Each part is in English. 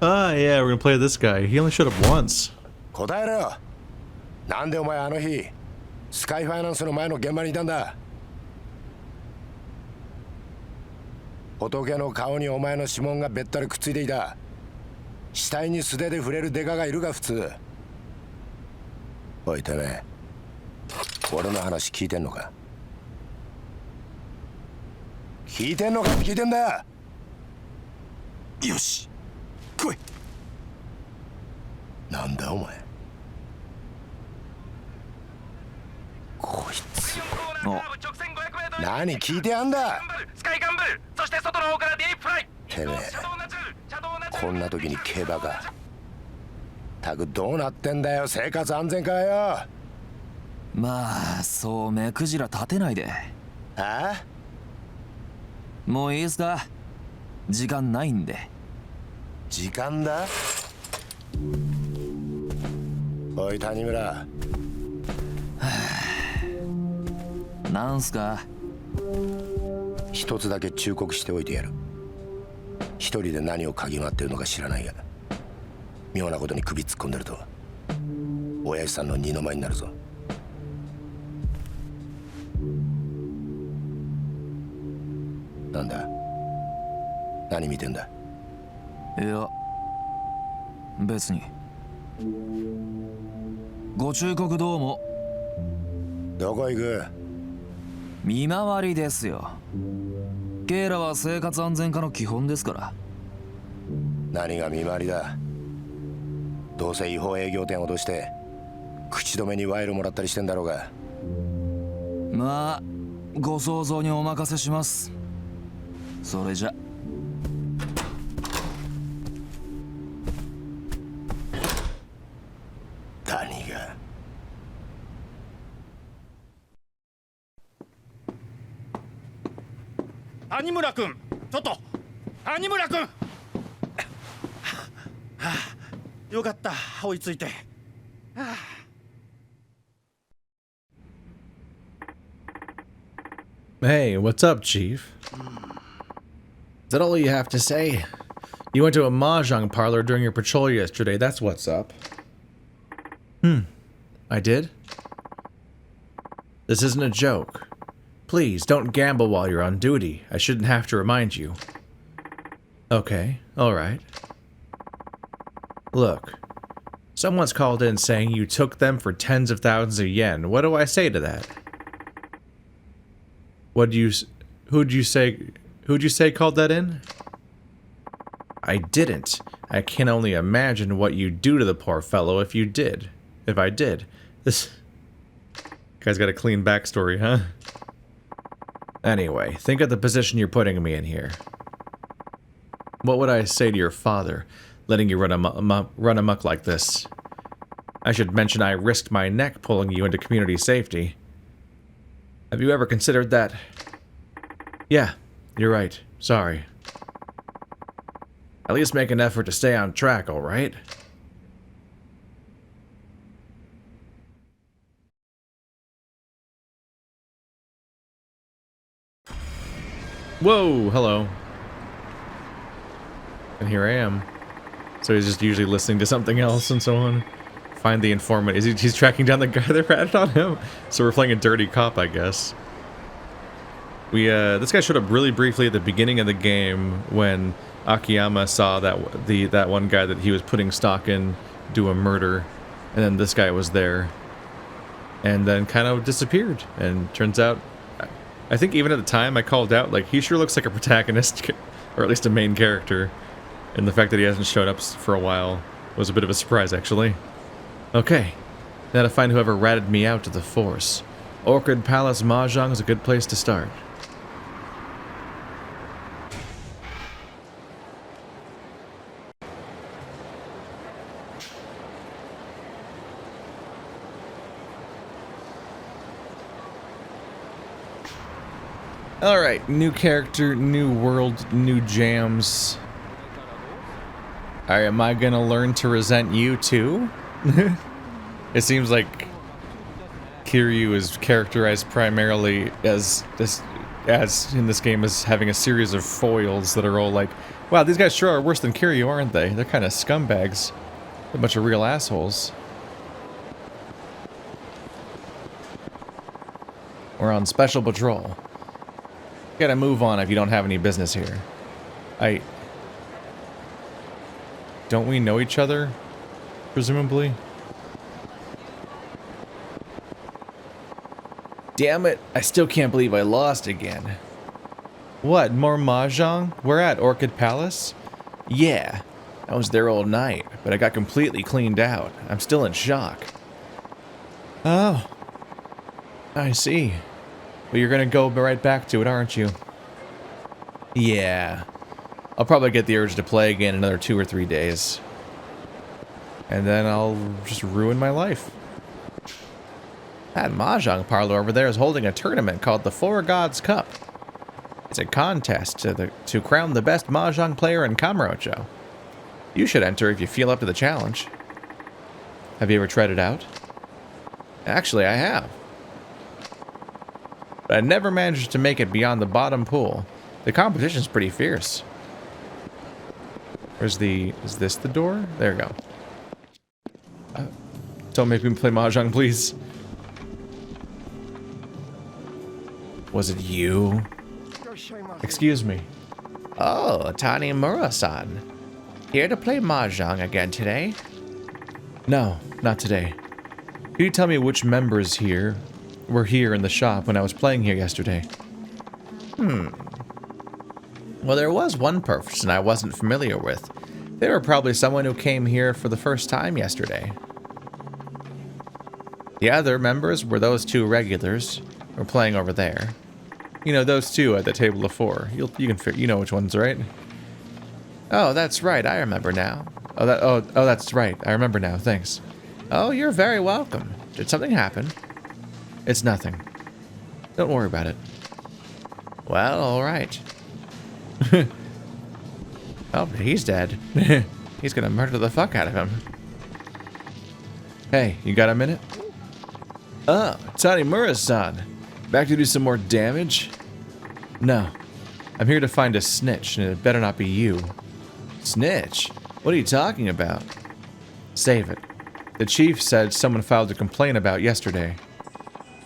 Ah, yeah, we're gonna play this guy. He only showed up once. 答えろよ。なんでお前あの日スカイファイナンスの前の現場にいたんだ。仏の顔にお前の指紋がべったりくっついていた。死体に素手で触れるデカがいるが普通。おいてめえ、俺の話聞いてんのか？聞いてんのかって聞いてんだ。よし、来い。なんだお前。こいつ。何聞いてやんだ。てめえ、こんな時に競馬か。たくどうなってんだよ、生活安全課よ。まあそう目くじら立てないで。ああ、もういいですか？時間ないんで。時間だ。おい谷村、なんすか？一つだけ忠告しておいてやる。一人で何を嗅ぎ回ってるのか知らないが、妙なことに首突っ込んでると親父さんの二の舞になるぞ。なんだ、何見てんだ？いや別に。ご忠告どうも。どこ行く？見回りですよ。ケイラは生活安全課の基本ですから。何が見回りだ。どうせ違法営業店を脅して口止めに賄賂もらったりしてんだろうが。まあご想像にお任せします。それじゃ。何が。谷村君、ちょっと谷村君。はあ、よかった、追いついて。はあ、Hey, what's up, Chief? Is that all you have to say? You went to a mahjong parlor during your patrol yesterday, that's what's up. I did? This isn't a joke. Please, don't gamble while you're on duty. I shouldn't have to remind you. Okay, alright. Look, someone's called in saying you took them for tens of thousands of yen. What do I say to that? Who'd you say called that in? I didn't. I can only imagine what you'd do to the poor fellow if you did. If I did. This guy's got a clean backstory, huh? Anyway, think of the position you're putting me in here. What would I say to your father, letting you run amok like this? I should mention I risked my neck pulling you into community safety. Have you ever considered that? Yeah, you're right. Sorry. At least make an effort to stay on track, alright? Whoa, hello. And here I am. So he's just usually listening to something else and so on. Find the informant. He's tracking down the guy that ratted on him. So we're playing a dirty cop, I guess. This guy showed up really briefly at the beginning of the game when Akiyama saw that one guy that he was putting stock in do a murder, and then this guy was there, and then kind of disappeared. And turns out, I think even at the time I called out, like, he sure looks like a protagonist, or at least a main character, and the fact that he hasn't showed up for a while was a bit of a surprise, actually. Okay, now to find whoever ratted me out to the force. Orchid Palace Mahjong is a good place to start. Alright, new character, new world, new jams. Alright, am I gonna learn to resent you too? It seems like Kiryu is characterized primarily as this as in this game as having a series of foils that are all like, wow, these guys sure are worse than Kiryu, aren't they? They're kind of scumbags. A bunch of real assholes. We're on special patrol. Gotta move on if you don't have any business here. Don't we know each other? Presumably? Damn it, I still can't believe I lost again. What, more mahjong? We're at Orchid Palace? Yeah, I was there all night, but I got completely cleaned out. I'm still in shock. Oh, I see. But you're gonna go right back to it, aren't you? Yeah. I'll probably get the urge to play again in another 2 or 3 days. And then I'll just ruin my life. That mahjong parlor over there is holding a tournament called the Four Gods Cup. It's a contest to crown the best mahjong player in Kamurocho. You should enter if you feel up to the challenge. Have you ever tried it out? Actually, I have. But I never managed to make it beyond the bottom pool. The competition's pretty fierce. Is this the door? There we go. Don't make me play mahjong, please. Was it you? Excuse me. Oh, Tanimura-san. Here to play mahjong again today? No, not today. Can you tell me which members here were here in the shop when I was playing here yesterday? Well, there was one person I wasn't familiar with. They were probably someone who came here for the first time yesterday. The other members were those 2 regulars who were playing over there. You know, those 2 at the table of 4. You know which ones, right? Oh, that's right. I remember now. Oh, that's right. I remember now. Thanks. Oh, you're very welcome. Did something happen? It's nothing. Don't worry about it. Well, all right. Oh, he's dead. He's gonna murder the fuck out of him. Hey, you got a minute? Oh, Tanimura-san. Back to do some more damage? No. I'm here to find a snitch, and it better not be you. Snitch? What are you talking about? Save it. The chief said someone filed a complaint about yesterday.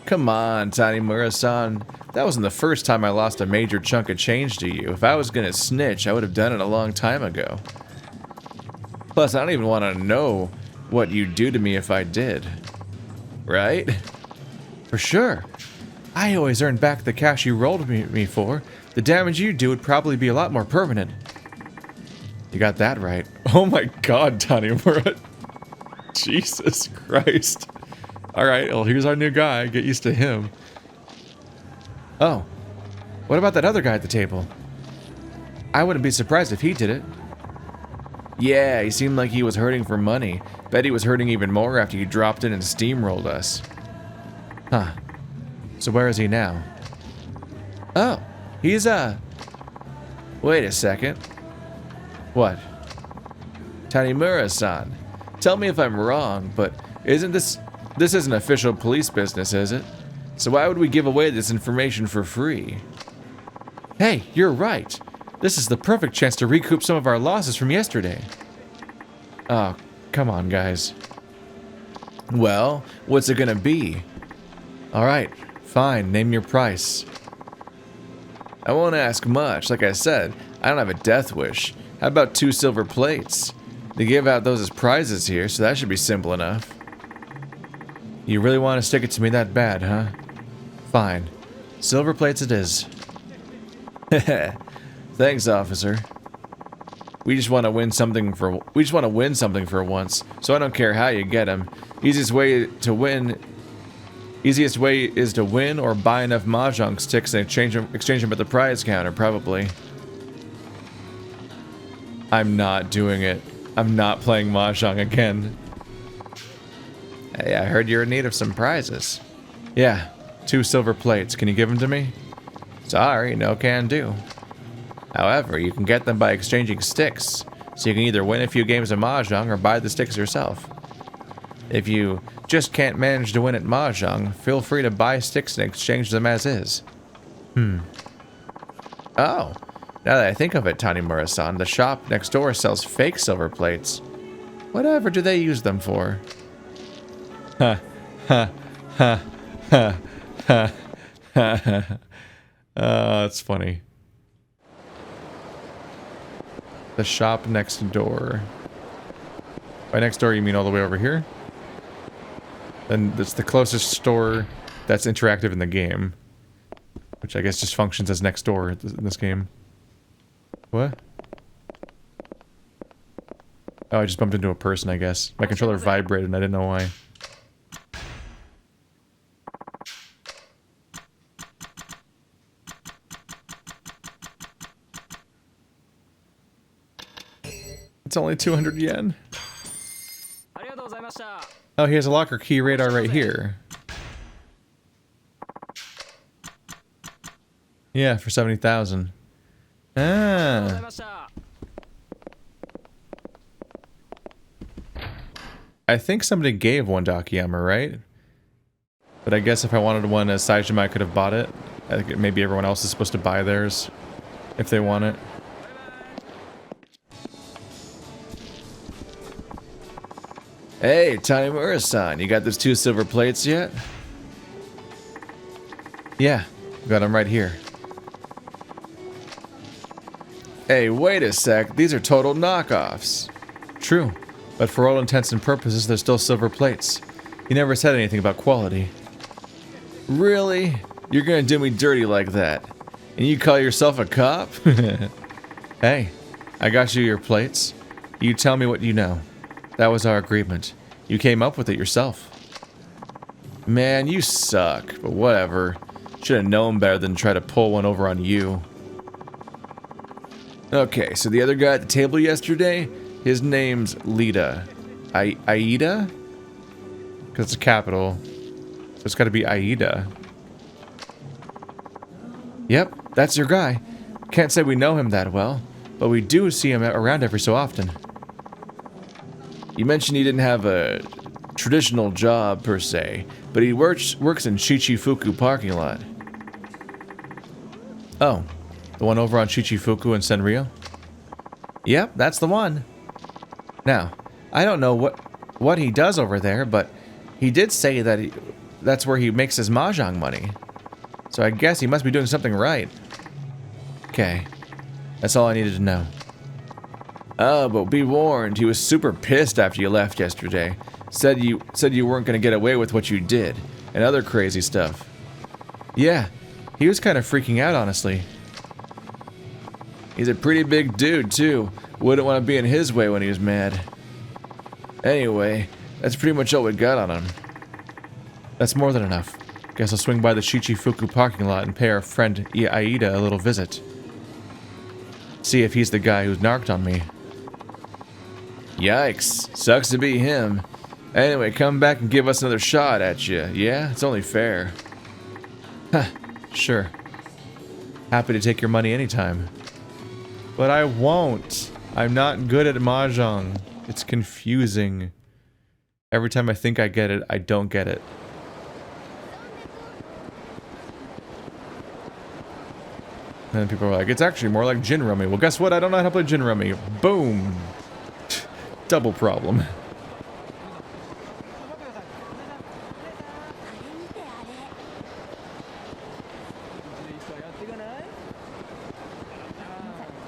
Come on, Tanimura-san. That wasn't the first time I lost a major chunk of change to you. If I was gonna snitch, I would have done it a long time ago. Plus, I don't even want to know what you'd do to me if I did. Right? For sure. I always earn back the cash you rolled me for. The damage you do would probably be a lot more permanent. You got that right. Oh my god, Tanimura. Jesus Christ. Alright, well, here's our new guy. Get used to him. Oh. What about that other guy at the table? I wouldn't be surprised if he did it. Yeah, he seemed like he was hurting for money. Bet he was hurting even more after you dropped in and steamrolled us. Huh. So where is he now? Oh, he's Wait a second. What? Tanimura-san. Tell me if I'm wrong, but isn't this isn't official police business, is it? So why would we give away this information for free? Hey, you're right. This is the perfect chance to recoup some of our losses from yesterday. Oh, come on, guys. Well, what's it gonna be? Alright, fine, name your price. I won't ask much. Like I said, I don't have a death wish. How about 2 silver plates? They give out those as prizes here, so that should be simple enough. You really want to stick it to me that bad, huh? Fine. Silver plates it is. Thanks, officer. We just want to win something for once, so I don't care how you get them. Easiest way is to win or buy enough mahjong sticks and exchange them at the prize counter, probably. I'm not doing it. I'm not playing mahjong again. Hey, I heard you're in need of some prizes. Yeah, 2 silver plates. Can you give them to me? Sorry, no can do. However, you can get them by exchanging sticks, so you can either win a few games of mahjong or buy the sticks yourself. If you just can't manage to win at mahjong, feel free to buy sticks and exchange them as is. Oh, now that I think of it, Tanimura-san, the shop next door sells fake silver plates. Whatever do they use them for? Ha, ha, ha, ha, ha, ha. Oh, that's funny. The shop next door. By next door, you mean all the way over here? Then that's the closest store that's interactive in the game. Which I guess just functions as next door in this game. What? Oh, I just bumped into a person, I guess. My controller vibrated and I didn't know why. It's only 200 yen. Oh, he has a locker key radar right here. Yeah, for 70,000. Ah. I think somebody gave one to Akiyama, right? But I guess if I wanted one as Saijima, I could have bought it. I think maybe everyone else is supposed to buy theirs if they want it. Hey, Tanimura-san, you got those 2 silver plates yet? Yeah, got them right here. Hey, wait a sec, these are total knockoffs. True, but for all intents and purposes, they're still silver plates. You never said anything about quality. Really? You're gonna do me dirty like that? And you call yourself a cop? Hey, I got you your plates. You tell me what you know. That was our agreement. You came up with it yourself. Man, you suck, but whatever. Should have known better than try to pull one over on you. Okay, so the other guy at the table yesterday, his name's Lita. Aida? Because it's a capital. So it's gotta be Aida. Yep, that's your guy. Can't say we know him that well, but we do see him around every so often. You mentioned he didn't have a traditional job per se, but he works in Shichifuku parking lot. Oh, the one over on Shichifuku in Senryo? Yep, that's the one. Now, I don't know what he does over there, but he did say that that's where he makes his mahjong money. So I guess he must be doing something right. Okay, that's all I needed to know. Oh, but be warned, he was super pissed after you left yesterday. Said you weren't gonna get away with what you did, and other crazy stuff. Yeah, he was kind of freaking out, honestly. He's a pretty big dude, too. Wouldn't want to be in his way when he was mad. Anyway, that's pretty much all we got on him. That's more than enough. Guess I'll swing by the Shichifuku parking lot and pay our friend Aida a little visit. See if he's the guy who's narked on me. Yikes, sucks to be him. Anyway, come back and give us another shot at you, yeah? It's only fair. Huh, sure. Happy to take your money anytime. But I won't. I'm not good at mahjong. It's confusing. Every time I think I get it, I don't get it. And then people are like, it's actually more like gin rummy. Well, guess what? I don't know how to play gin rummy. Boom. Double problem.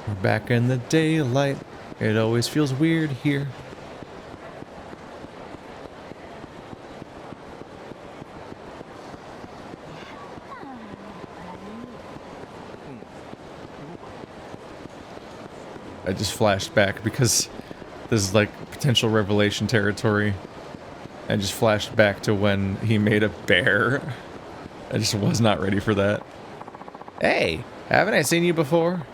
We're back in the daylight. It always feels weird here. I just flashed back because this is like potential revelation territory. I just flashed back to when he made a bear. I just was not ready for that. Hey, haven't I seen you before?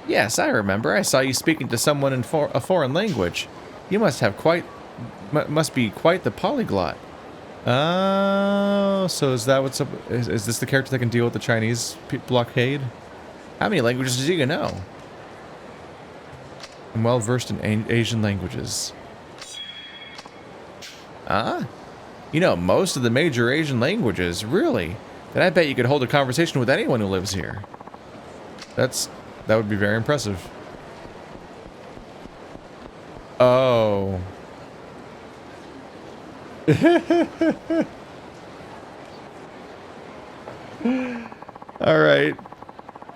Yes, I remember. I saw you speaking to someone in a foreign language. You must be quite the polyglot. Oh, so is that what's up? Is this the character that can deal with the Chinese blockade? How many languages do you know? I'm well versed in Asian languages. Ah? You know most of the major Asian languages, really? then I bet you could hold a conversation with anyone who lives here. That would be very impressive. Oh. Alright.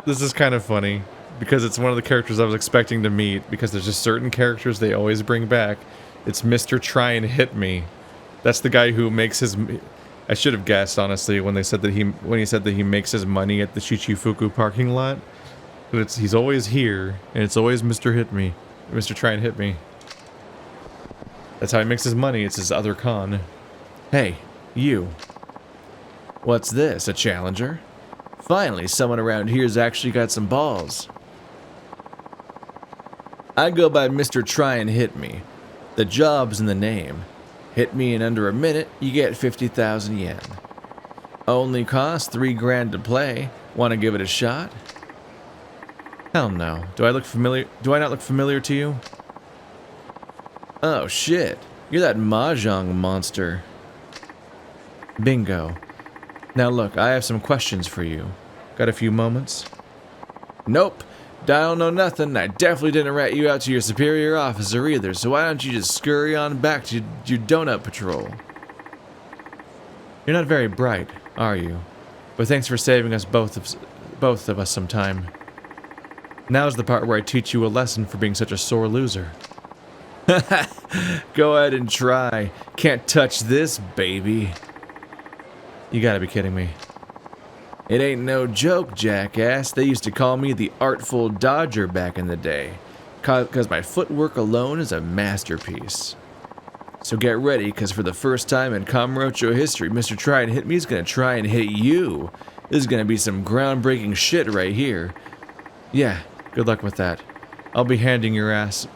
This is kind of funny, because it's one of the characters I was expecting to meet, because there's just certain characters they always bring back. It's Mr. Try and Hit Me. That's the guy who makes his... I should have guessed, honestly, when he said that he makes his money at the Shichifuku parking lot. But he's always here, and it's always Mr. Hit Me. Mr. Try and Hit Me. That's how he makes his money. It's his other con. Hey, you. What's this, a challenger? Finally, someone around here's actually got some balls. I go by Mr. Try and Hit Me. The job's in the name. Hit me in under a minute, you get 50,000 yen. Only costs 3 grand to play. Want to give it a shot? Hell no. Do I not look familiar to you? Oh shit. You're that mahjong monster. Bingo. Now look, I have some questions for you. Got a few moments? Nope. I don't know nothing. I definitely didn't rat you out to your superior officer either, so why don't you just scurry on back to your donut patrol? You're not very bright, are you? But thanks for saving us both of us some time. Now's the part where I teach you a lesson for being such a sore loser. Go ahead and try. Can't touch this, baby. You gotta be kidding me. It ain't no joke, jackass. They used to call me the Artful Dodger back in the day, cause my footwork alone is a masterpiece. So get ready, cause for the first time in Kamurocho history, Mr. Try and Hit Me is gonna try and hit you. This is gonna be some groundbreaking shit right here. Yeah, good luck with that. I'll be handing you your ass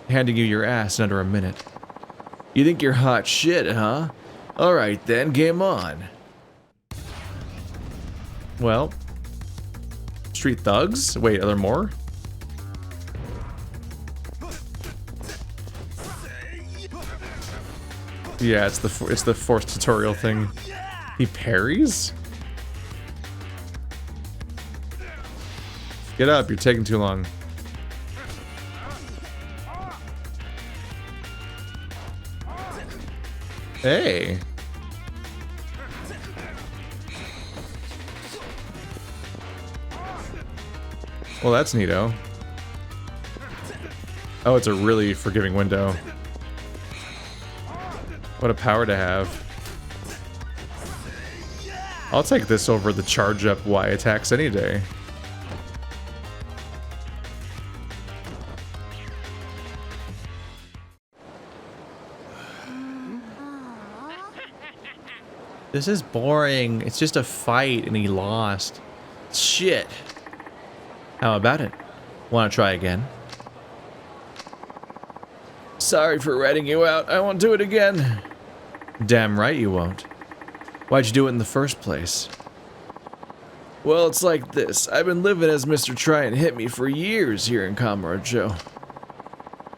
in under a minute. You think you're hot shit, huh? Alright then, game on. Well, street thugs? Wait, are there more? Yeah, it's the forced tutorial thing. He parries? Get up, you're taking too long. Hey. Well, that's neato. Oh, it's a really forgiving window. What a power to have. I'll take this over the charge up Y attacks any day. This is boring. It's just a fight and he lost. Shit. How about it? Want to try again? Sorry for ratting you out. I won't do it again. Damn right you won't. Why'd you do it in the first place? Well, it's like this. I've been living as Mr. Try and Hit Me for years here in Kamurocho.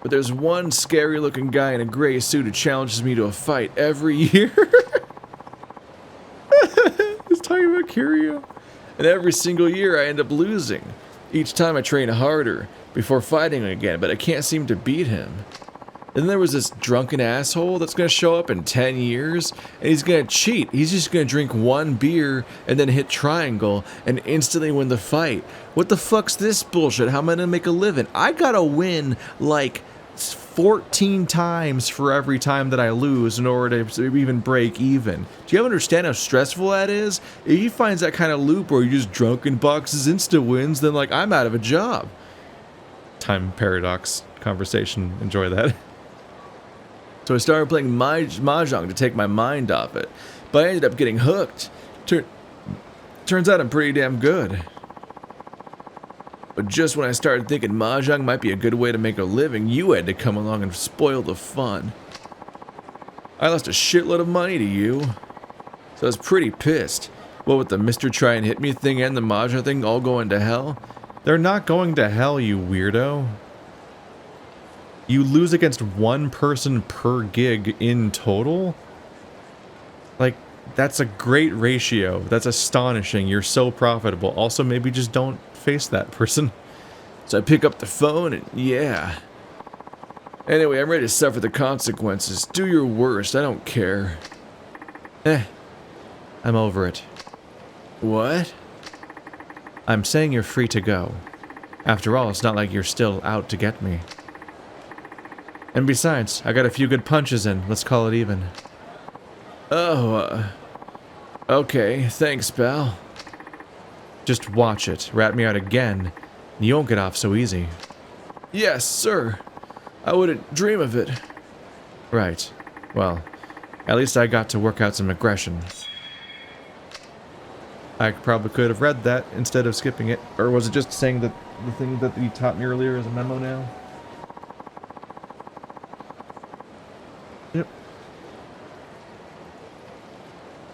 But there's one scary looking guy in a gray suit who challenges me to a fight every year. He's talking about Kiryu. And every single year I end up losing. Each time I train harder before fighting again, but I can't seem to beat him. And then there was this drunken asshole that's gonna show up in 10 years, and he's gonna cheat. He's just gonna drink 1 beer and then hit triangle and instantly win the fight. What the fuck's this bullshit? How am I gonna make a living? I gotta win like 14 times for every time that I lose in order to even break even. Do you understand how stressful that is? If he finds that kind of loop where you just drunken boxes insta wins, then like I'm out of a job. Time paradox conversation. Enjoy that. So I started playing mahjong to take my mind off it, but I ended up getting hooked. Turns out I'm pretty damn good. But just when I started thinking mahjong might be a good way to make a living, you had to come along and spoil the fun. I lost a shitload of money to you, so I was pretty pissed. What with the Mr. Try and Hit Me thing and the mahjong thing all going to hell? They're not going to hell, you weirdo. You lose against 1 person per gig in total? Like, That's a great ratio. That's astonishing. You're so profitable. Also, maybe just don't face that person. So I pick up the phone and yeah. Anyway, I'm ready to suffer the consequences. Do your worst. I don't care. I'm over it. What? I'm saying you're free to go. After all, it's not like you're still out to get me. And besides, I got a few good punches in. Let's call it even. Oh, okay. Thanks, pal. Just watch it. Rat me out again. You won't get off so easy. Yes, sir. I wouldn't dream of it. Right. Well, at least I got to work out some aggression. I probably could have read that instead of skipping it. Or was it just saying that the thing that you taught me earlier is a memo now? Yep.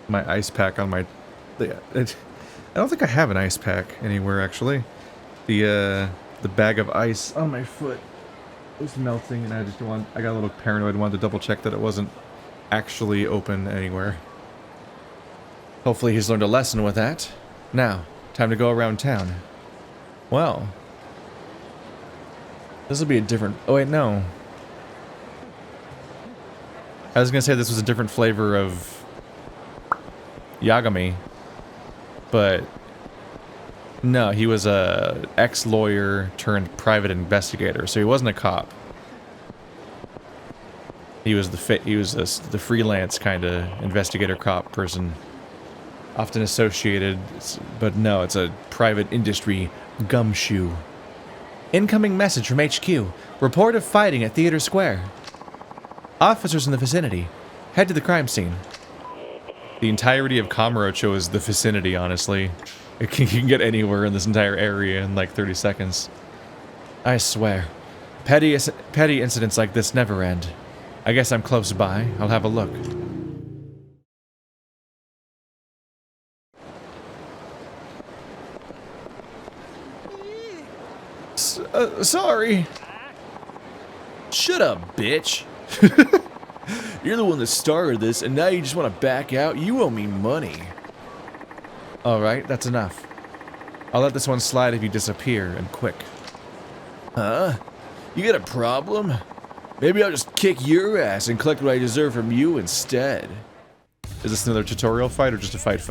My ice pack on my... I don't think I have an ice pack anywhere, actually. The bag of ice on my foot was melting, and I got a little paranoid and wanted to double check that it wasn't actually open anywhere. Hopefully he's learned a lesson with that. Now, time to go around town. Well. This will be a different... Oh wait, no. I was gonna say this was a different flavor of Yagami, but no, he was a ex-lawyer turned private investigator, so he wasn't a cop. He was the freelance kind of investigator cop person, often associated, but no, it's a private industry gumshoe. Incoming message from HQ. Report of fighting at Theater Square. Officers in the vicinity. Head to the crime scene. The entirety of Kamurocho is the vicinity, honestly. You can get anywhere in this entire area in like 30 seconds. I swear. Petty incidents like this never end. I guess I'm close by. I'll have a look. Sorry. Shut up, bitch. You're the one that started this, and now you just want to back out? You owe me money. Alright, that's enough. I'll let this one slide if you disappear, and quick. Huh? You got a problem? Maybe I'll just kick your ass and collect what I deserve from you instead. Is this another tutorial fight or just a fight?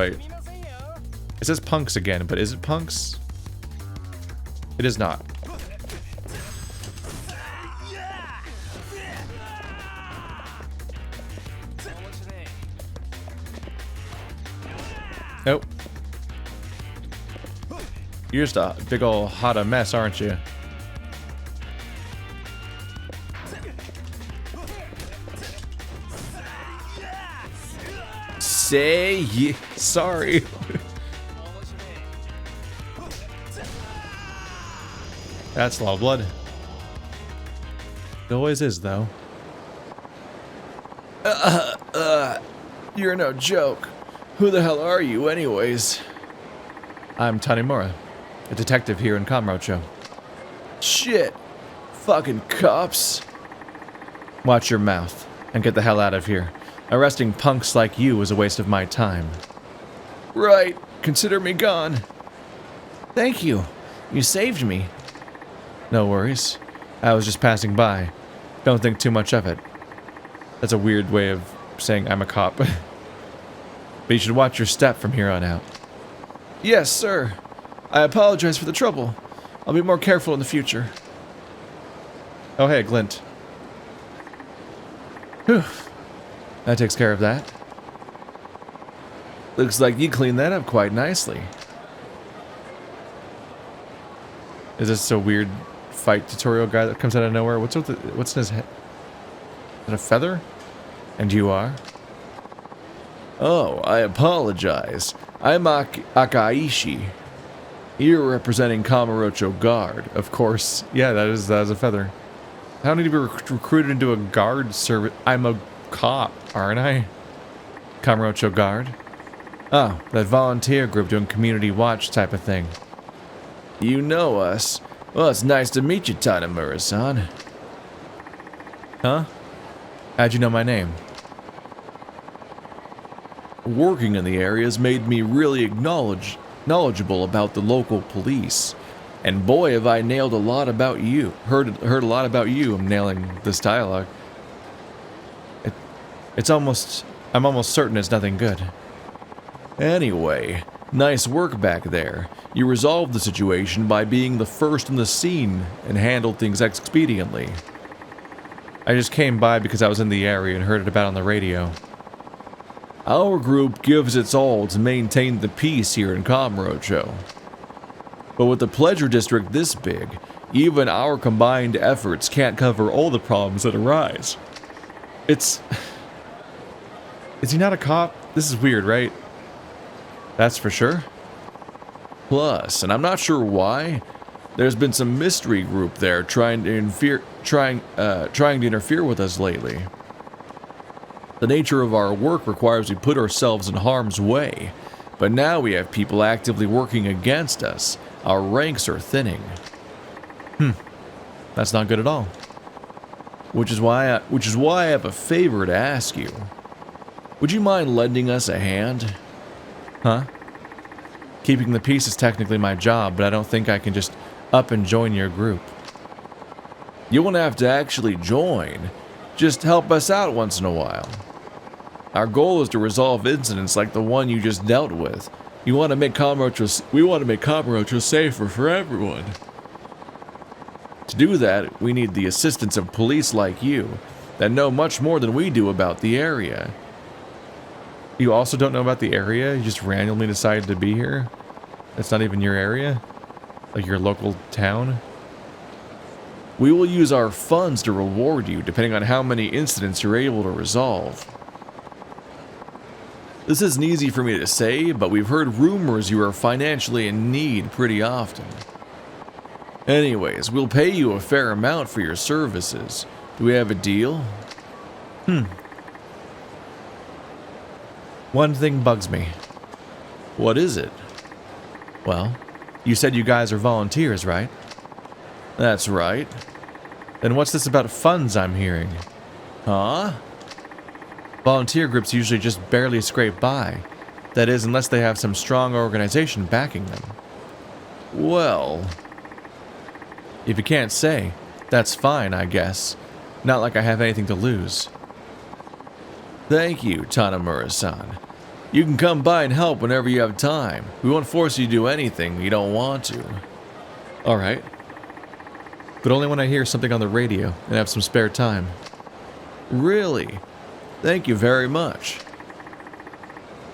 It says punks again, but is it punks? It is not. Nope. You're just a big ol' hot mess, aren't you? Say yeah. Sorry. That's law blood. It always is, though. You're no joke. Who the hell are you, anyways? I'm Tanimura, a detective here in Kamurocho. Shit! Fucking cops! Watch your mouth, and get the hell out of here. Arresting punks like you is a waste of my time. Right, consider me gone. Thank you. You saved me. No worries. I was just passing by. Don't think too much of it. That's a weird way of saying I'm a cop. But you should watch your step from here on out. Yes, sir. I apologize for the trouble. I'll be more careful in the future. Oh, hey, Glint. Whew. That takes care of that. Looks like you cleaned that up quite nicely. Is this a weird fight tutorial guy that comes out of nowhere? What's in his head? Is it a feather? And you are? Oh, I apologize. I'm Akaishi. You're representing Kamurocho Guard. Of course. Yeah, that is a feather. I don't need to be recruited into a guard service. I'm a cop, aren't I? Kamurocho Guard. Oh, that volunteer group doing community watch type of thing. You know us. Well, it's nice to meet you, Tanimura-san. Huh? How'd you know my name? Working in the area has made me really knowledgeable about the local police. And boy, have I nailed a lot about you. Heard a lot about you. I'm nailing this dialogue. I'm almost certain it's nothing good. Anyway, nice work back there. You resolved the situation by being the first in the scene and handled things expediently. I just came by because I was in the area and heard it about on the radio. Our group gives its all to maintain the peace here in Kamurocho. But with the pleasure district this big, even our combined efforts can't cover all the problems that arise. Is he not a cop? This is weird, right? That's for sure. Plus, and I'm not sure why, there's been some mystery group there trying to interfere with us lately. The nature of our work requires we put ourselves in harm's way, but now we have people actively working against us. Our ranks are thinning. That's not good at all. Which is why I have a favor to ask you. Would you mind lending us a hand? Huh? Keeping the peace is technically my job, but I don't think I can just up and join your group. You won't have to actually join. Just help us out once in a while. Our goal is to resolve incidents like the one you just dealt with. We want to make Kamurocho safer for everyone. To do that, we need the assistance of police like you that know much more than we do about the area. You also don't know about the area? You just randomly decided to be here? That's not even your area? Like your local town? We will use our funds to reward you, depending on how many incidents you're able to resolve. This isn't easy for me to say, but we've heard rumors you are financially in need pretty often. Anyways, we'll pay you a fair amount for your services. Do we have a deal? One thing bugs me. What is it? Well, you said you guys are volunteers, right? That's right. Then what's this about funds I'm hearing? Huh? Volunteer groups usually just barely scrape by. That is, unless they have some strong organization backing them. Well, if you can't say, that's fine, I guess. Not like I have anything to lose. Thank you, Tanimura-san. You can come by and help whenever you have time. We won't force you to do anything you don't want to. Alright. But only when I hear something on the radio and have some spare time. Really? Thank you very much.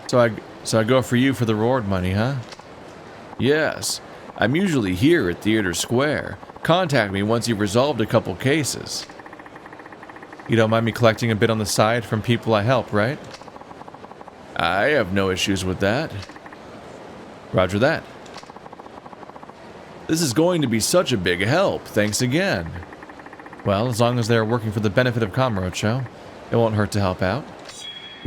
So I go for you for the reward money, huh? Yes. I'm usually here at Theater Square. Contact me once you've resolved a couple cases. You don't mind me collecting a bit on the side from people I help, right? I have no issues with that. Roger that. This is going to be such a big help. Thanks again. Well, as long as they're working for the benefit of Kamurocho, it won't hurt to help out.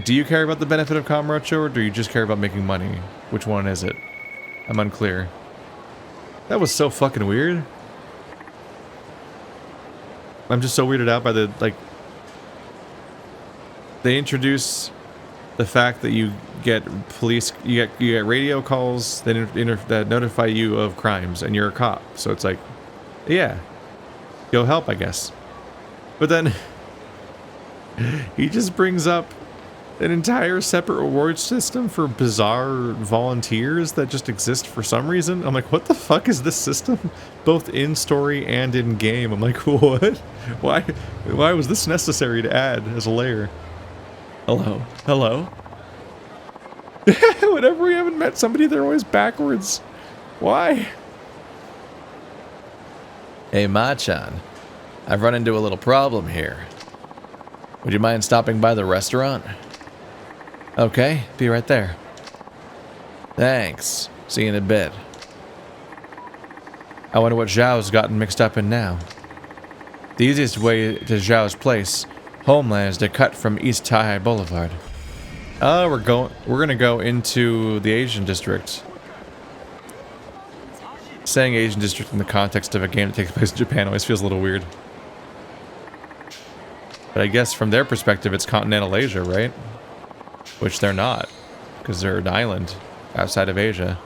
Do you care about the benefit of Kamurocho, or do you just care about making money? Which one is it? I'm unclear. That was so fucking weird. I'm just so weirded out by the, like... They introduce the fact that you get police... You get radio calls that notify you of crimes, and you're a cop. So it's like, yeah. Go help, I guess. But then... He just brings up an entire separate reward system for bizarre volunteers that just exist for some reason. I'm like, what the fuck is this system? Both in story and in game. I'm like, what? Why was this necessary to add as a layer? Hello? Hello? Whenever we haven't met somebody, they're always backwards. Why? Hey, Ma-chan. I've run into a little problem here. Would you mind stopping by the restaurant? Okay, be right there. Thanks. See you in a bit. I wonder what Zhao's gotten mixed up in now. The easiest way to Zhao's place, Homeland, is to cut from East Taihai Boulevard. Oh, we're gonna go into the Asian district. Saying Asian district in the context of a game that takes place in Japan always feels a little weird. But I guess from their perspective, it's continental Asia, right? Which they're not. because they're an island outside of Asia.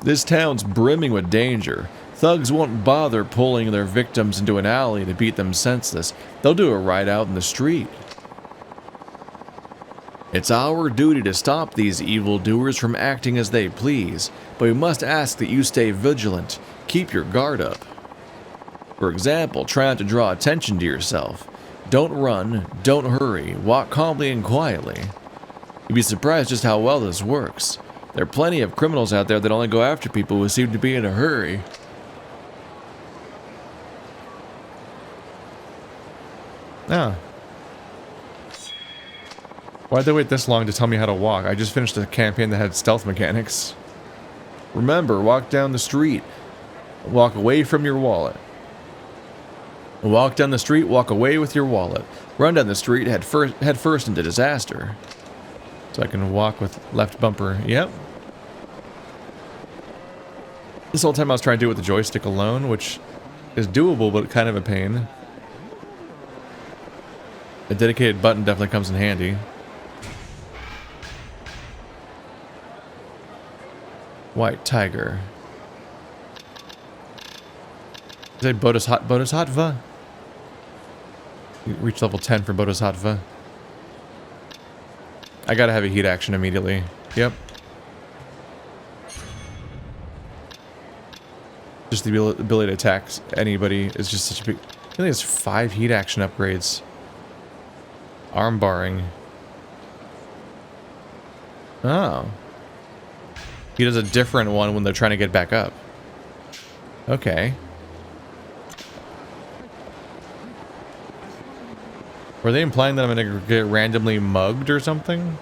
This town's brimming with danger. Thugs won't bother pulling their victims into an alley to beat them senseless. They'll do it right out in the street. It's our duty to stop these evildoers from acting as they please, but we must ask that you stay vigilant. Keep your guard up. For example, try not to draw attention to yourself. Don't run, don't hurry, walk calmly and quietly. You'd be surprised just how well this works. There are plenty of criminals out there that only go after people who seem to be in a hurry. Ah. Why'd they wait this long to tell me how to walk? I just finished a campaign that had stealth mechanics. Remember, walk down the street. Walk away from your wallet. Walk down the street, walk away with your wallet. Run down the street, head first into disaster. So I can walk with left bumper. Yep. This whole time I was trying to do it with the joystick alone, which is doable, but kind of a pain. A dedicated button definitely comes in handy. White tiger. Is it Bodhisattva? You reach level 10 for Bodhisattva. I gotta have a heat action immediately. Yep. Just the ability to attack anybody is just such a big... I think it's 5 heat action upgrades. Arm barring. Oh. He does a different one when they're trying to get back up. Okay. Were they implying that I'm gonna get randomly mugged or something?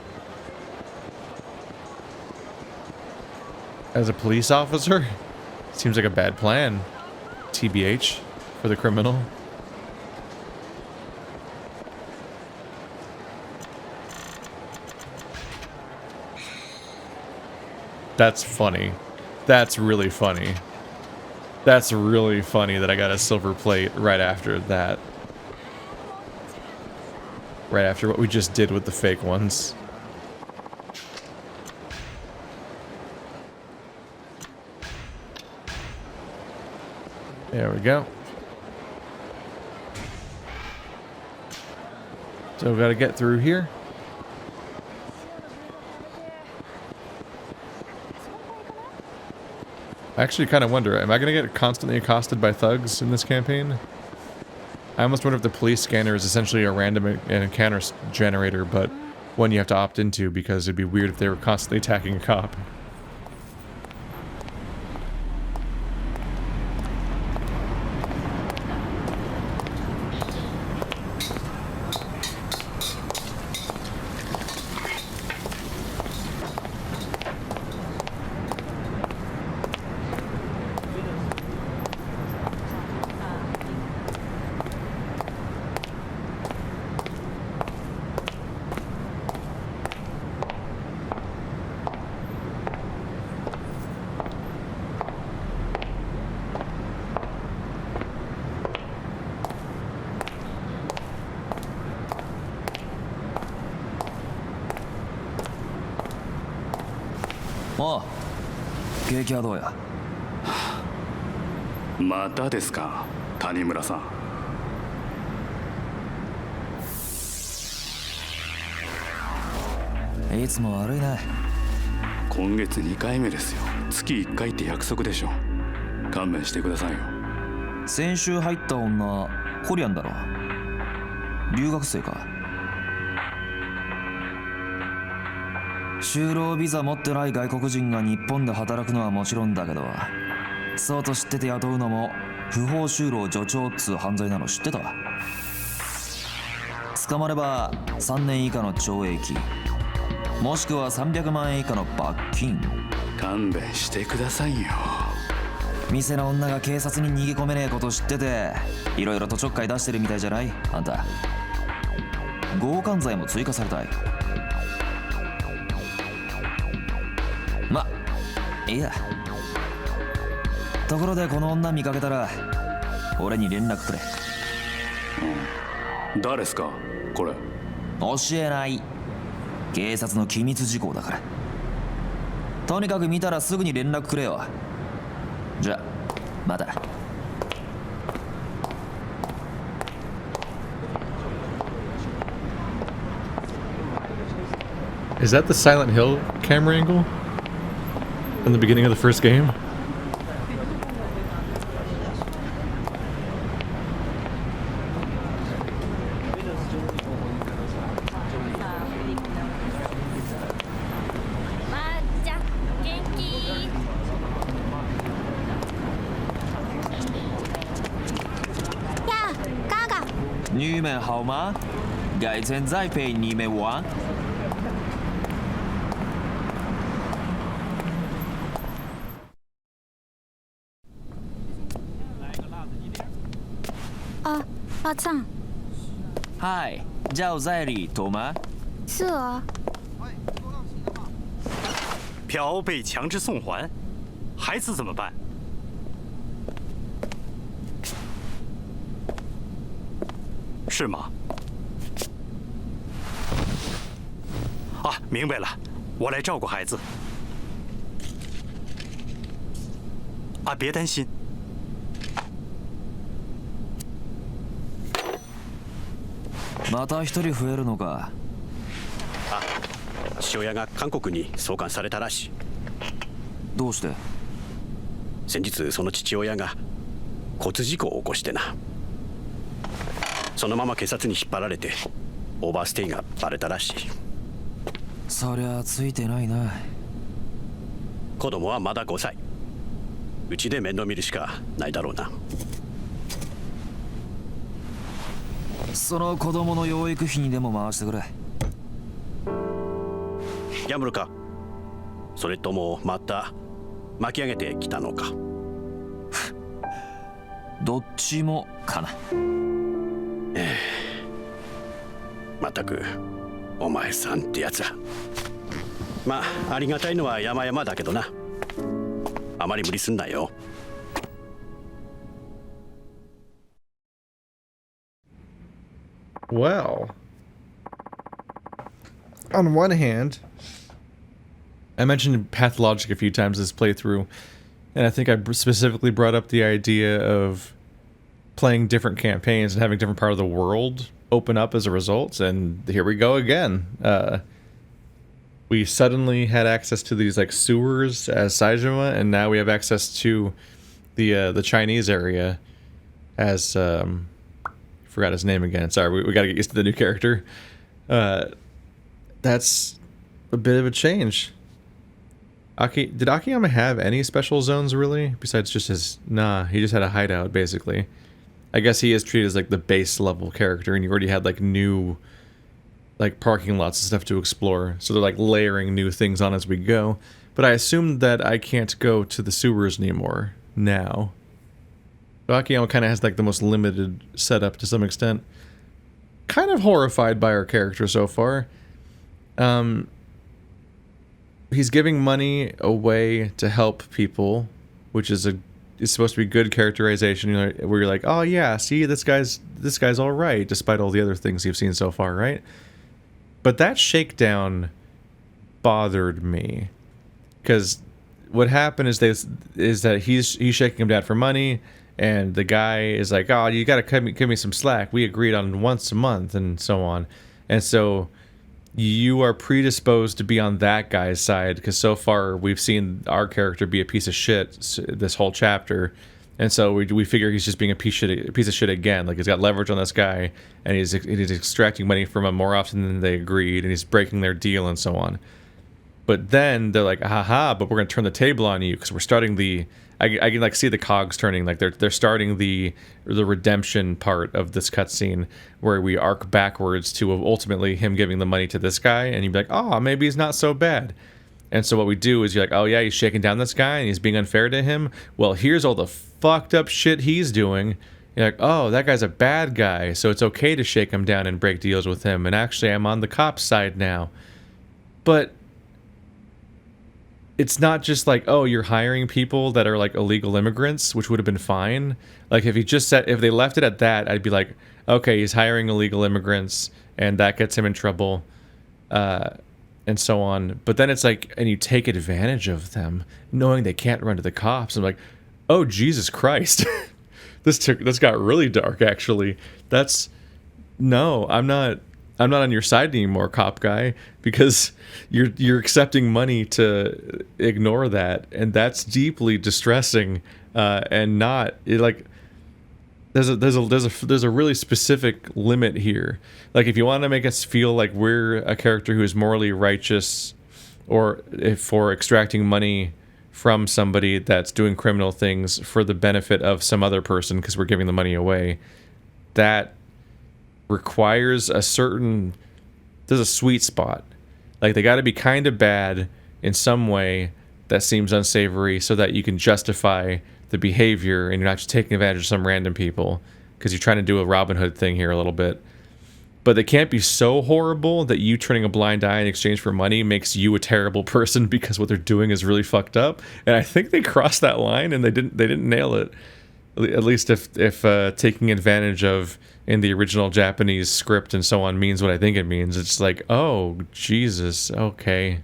As a police officer? Seems like a bad plan. TBH for the criminal. That's funny. That's really funny. That's really funny that I got a silver plate right after that. Right after what we just did with the fake ones. There we go. So we gotta get through here. I actually kind of wonder, am I going to get constantly accosted by thugs in this campaign? I almost wonder if the police scanner is essentially a random encounter generator, but one you have to opt into because it'd be weird if they were constantly attacking a cop.ああ、景気はどうや。またですか、谷村さん。いつも悪いね。今月2回目ですよ。月1回って約束でしょ。勘弁してくださいよ。先週入った女、コリアンだろ。留学生か。就労ビザ持ってない外国人が日本で働くのはもちろんだけど、そうと知ってて雇うのも不法就労助長っつう犯罪なの知ってた？捕まれば3年以下の懲役、もしくは300万円以下の罰金。勘弁してくださいよ。店の女が警察に逃げ込めねえこと知ってて、いろいろとちょっかい出してるみたいじゃない？あんた。強姦罪も追加されたい。ま、いいや。ところでこの女見かけたら俺に連絡くれ。誰っすかこれ。教えない。警察の機密事項だから。とにかく見たらすぐに連絡くれよ。じゃあまた。Is that the Silent Hill camera angle from the beginning of the first game? Ja, Gaga. 你们好吗？改天再陪你们玩。老张，嗨，叫在里头吗？是我。票被强制送还，孩子怎么办？是吗？啊，明白了，我来照顾孩子。啊，别担心。また一人増えるのか。あ、父親が韓国に送還されたらしい。どうして？先日その父親が交通事故を起こしてな。そのまま警察に引っ張られてオーバーステイがバレたらしい。そりゃついてないな。子供はまだ5歳。うちで面倒見るしかないだろうな。その子供の養育費にでも回してくれ。ギャンブルか、それともまた巻き上げてきたのか。どっちもかな。まったくお前さんってやつは。まあありがたいのは山々だけどな。あまり無理すんなよ。Well, on one hand, I mentioned pathologic a few times this playthrough, and I think I specifically brought up the idea of playing different campaigns and having different part of the world open up as a result, and here we go again. We suddenly had access to these like sewers as Saijima, and now we have access to the Chinese area as forgot his name again. Sorry, we got to get used to the new character. That's a bit of a change. Did Akiyama have any special zones really besides just his? Nah, he just had a hideout basically. I guess he is treated as like the base level character, and you already had like new like parking lots and stuff to explore, so they're like layering new things on as we go. But I assume that I can't go to the sewers anymore now. So Akiyama kind of has like the most limited setup to some extent. Kind of horrified by our character so far. He's giving money away to help people, which is supposed to be good characterization, you know, where you're like, oh yeah, see, this guy's all right, despite all the other things you've seen so far, right? But that shakedown bothered me, because what happened is that he's shaking him down for money, and the guy is like, oh, you gotta give me some slack. We agreed on once a month and so on, and so you are predisposed to be on that guy's side, because so far we've seen our character be a piece of shit this whole chapter, and so we figure he's just being a piece of shit again. Like, he's got leverage on this guy, and he's extracting money from him more often than they agreed, and he's breaking their deal and so on. But then they're like, haha, but we're gonna turn the table on you, because we're starting the I can like see the cogs turning, like they're starting the redemption part of this cutscene, where we arc backwards to ultimately him giving the money to this guy, and you'd be like, oh, maybe he's not so bad. And so what we do is you're like, oh yeah, he's shaking down this guy and he's being unfair to him. Well, here's all the fucked up shit he's doing. You're like, oh, that guy's a bad guy, so it's okay to shake him down and break deals with him, and actually I'm on the cop's side now. But it's not just like, oh, you're hiring people that are like illegal immigrants, which would have been fine. Like if he just said, if they left it at that, I'd be like, okay, he's hiring illegal immigrants and that gets him in trouble, and so on. But then it's like, and you take advantage of them knowing they can't run to the cops. I'm like, oh, Jesus Christ. This got really dark, actually. No, I'm not on your side anymore, cop guy, because you're accepting money to ignore that, and that's deeply distressing. And not like there's a really specific limit here. Like if you want to make us feel like we're a character who is morally righteous, or if for extracting money from somebody that's doing criminal things for the benefit of some other person because we're giving the money away, that requires there's a sweet spot. Like they got to be kind of bad in some way that seems unsavory so that you can justify the behavior and you're not just taking advantage of some random people, because you're trying to do a Robin Hood thing here a little bit. But they can't be so horrible that you turning a blind eye in exchange for money makes you a terrible person because what they're doing is really fucked up. And I think they crossed that line and they didn't nail it. At least if taking advantage of in the original Japanese script and so on means what I think it means. It's like, oh, Jesus, okay.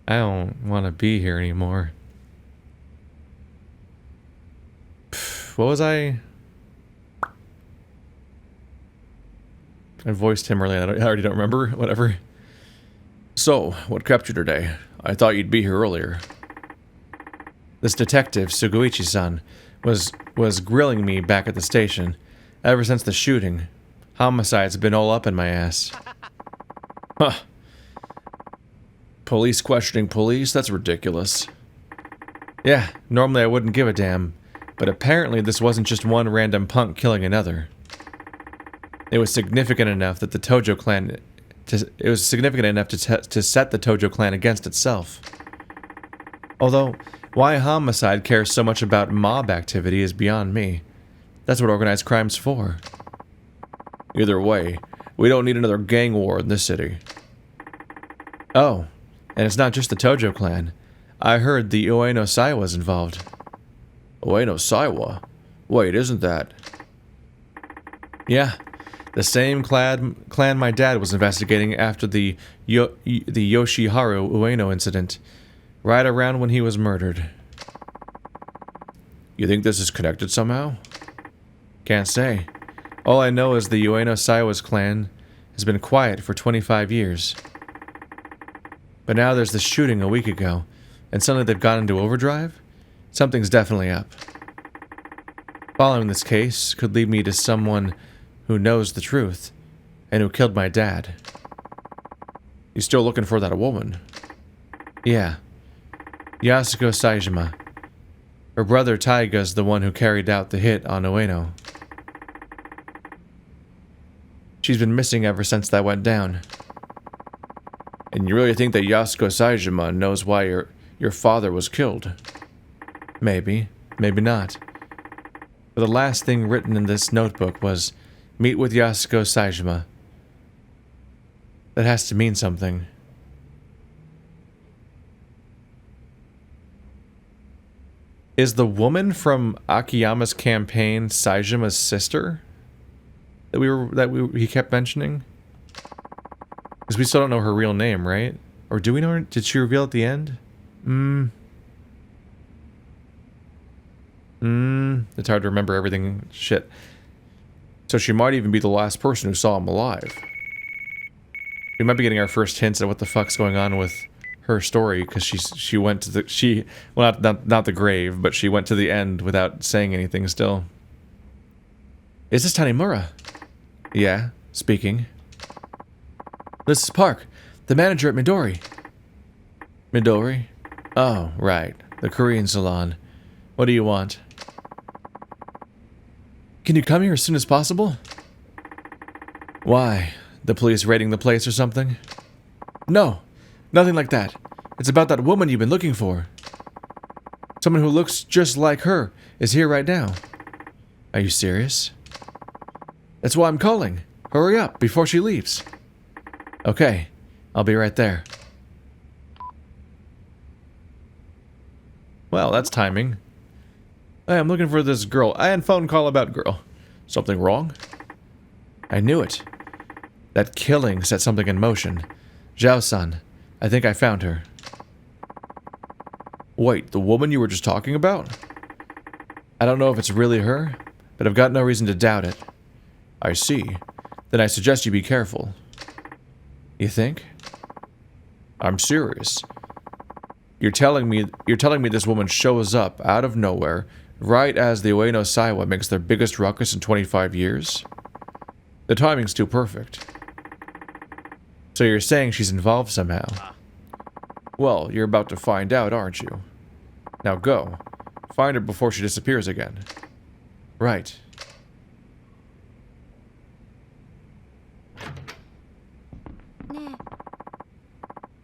I don't want to be here anymore. What was I voiced him earlier. I already don't remember. Whatever. So, what kept you today? I thought you'd be here earlier. This detective, Suguichi-san, was grilling me back at the station. Ever since the shooting, homicide's been all up in my ass. Huh. Police questioning police? That's ridiculous. Yeah, normally I wouldn't give a damn, but apparently this wasn't just one random punk killing another. It was significant enough that the Tojo clan... It was significant enough to set the Tojo clan against itself. Although, why homicide cares so much about mob activity is beyond me. That's what organized crime's for. Either way, we don't need another gang war in this city. Oh, and it's not just the Tojo clan. I heard the Ueno Seiwa's involved. Ueno Seiwa? Wait, isn't that... Yeah, the same clan my dad was investigating after the Yoshiharu Ueno incident, right around when he was murdered. You think this is connected somehow? Can't say. All I know is the Ueno Seiwa's clan has been quiet for 25 years. But now there's this shooting a week ago, and suddenly they've gone into overdrive? Something's definitely up. Following this case could lead me to someone who knows the truth, and who killed my dad. You still looking for that woman? Yeah. Yasuko Saejima. Her brother Taiga's the one who carried out the hit on Ueno. She's been missing ever since that went down. And you really think that Yasuko Saejima knows why your father was killed? Maybe. Maybe not. But the last thing written in this notebook was, meet with Yasuko Saejima. That has to mean something. Is the woman from Akiyama's campaign Saijima's sister? He kept mentioning? Because we still don't know her real name, right? Or do we know her? Did she reveal at the end? It's hard to remember everything. Shit. So she might even be the last person who saw him alive. We might be getting our first hints at what the fuck's going on with her story, because she went to the well, not the grave, but she went to the end without saying anything still. Is this Tanimura? Yeah, speaking. This is Park, the manager at Midori. Midori? Oh, right. The Korean salon. What do you want? Can you come here as soon as possible? Why? The police raiding the place or something? No, nothing like that. It's about that woman you've been looking for. Someone who looks just like her is here right now. Are you serious? That's why I'm calling. Hurry up before she leaves. Okay, I'll be right there. Well, that's timing. Hey, I'm looking for this girl. I had a phone call about girl. Something wrong? I knew it. That killing set something in motion. Zhao-san, I think I found her. Wait, the woman you were just talking about? I don't know if it's really her, but I've got no reason to doubt it. I see. Then I suggest you be careful. You think? I'm serious. You're telling me this woman shows up out of nowhere right as the Ueno Seiwa makes their biggest ruckus in 25 years? The timing's too perfect. So you're saying she's involved somehow? Well, you're about to find out, aren't you? Now go. Find her before she disappears again. Right.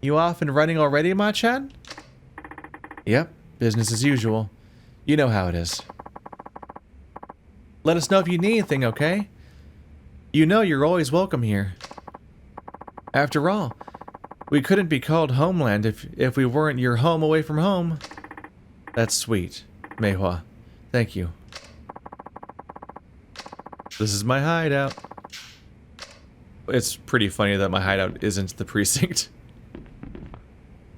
You off and running already, Ma-chan? Yep, business as usual. You know how it is. Let us know if you need anything, okay? You know you're always welcome here. After all, we couldn't be called Homeland if we weren't your home away from home. That's sweet, Meihua. Thank you. This is my hideout. It's pretty funny that my hideout isn't the precinct.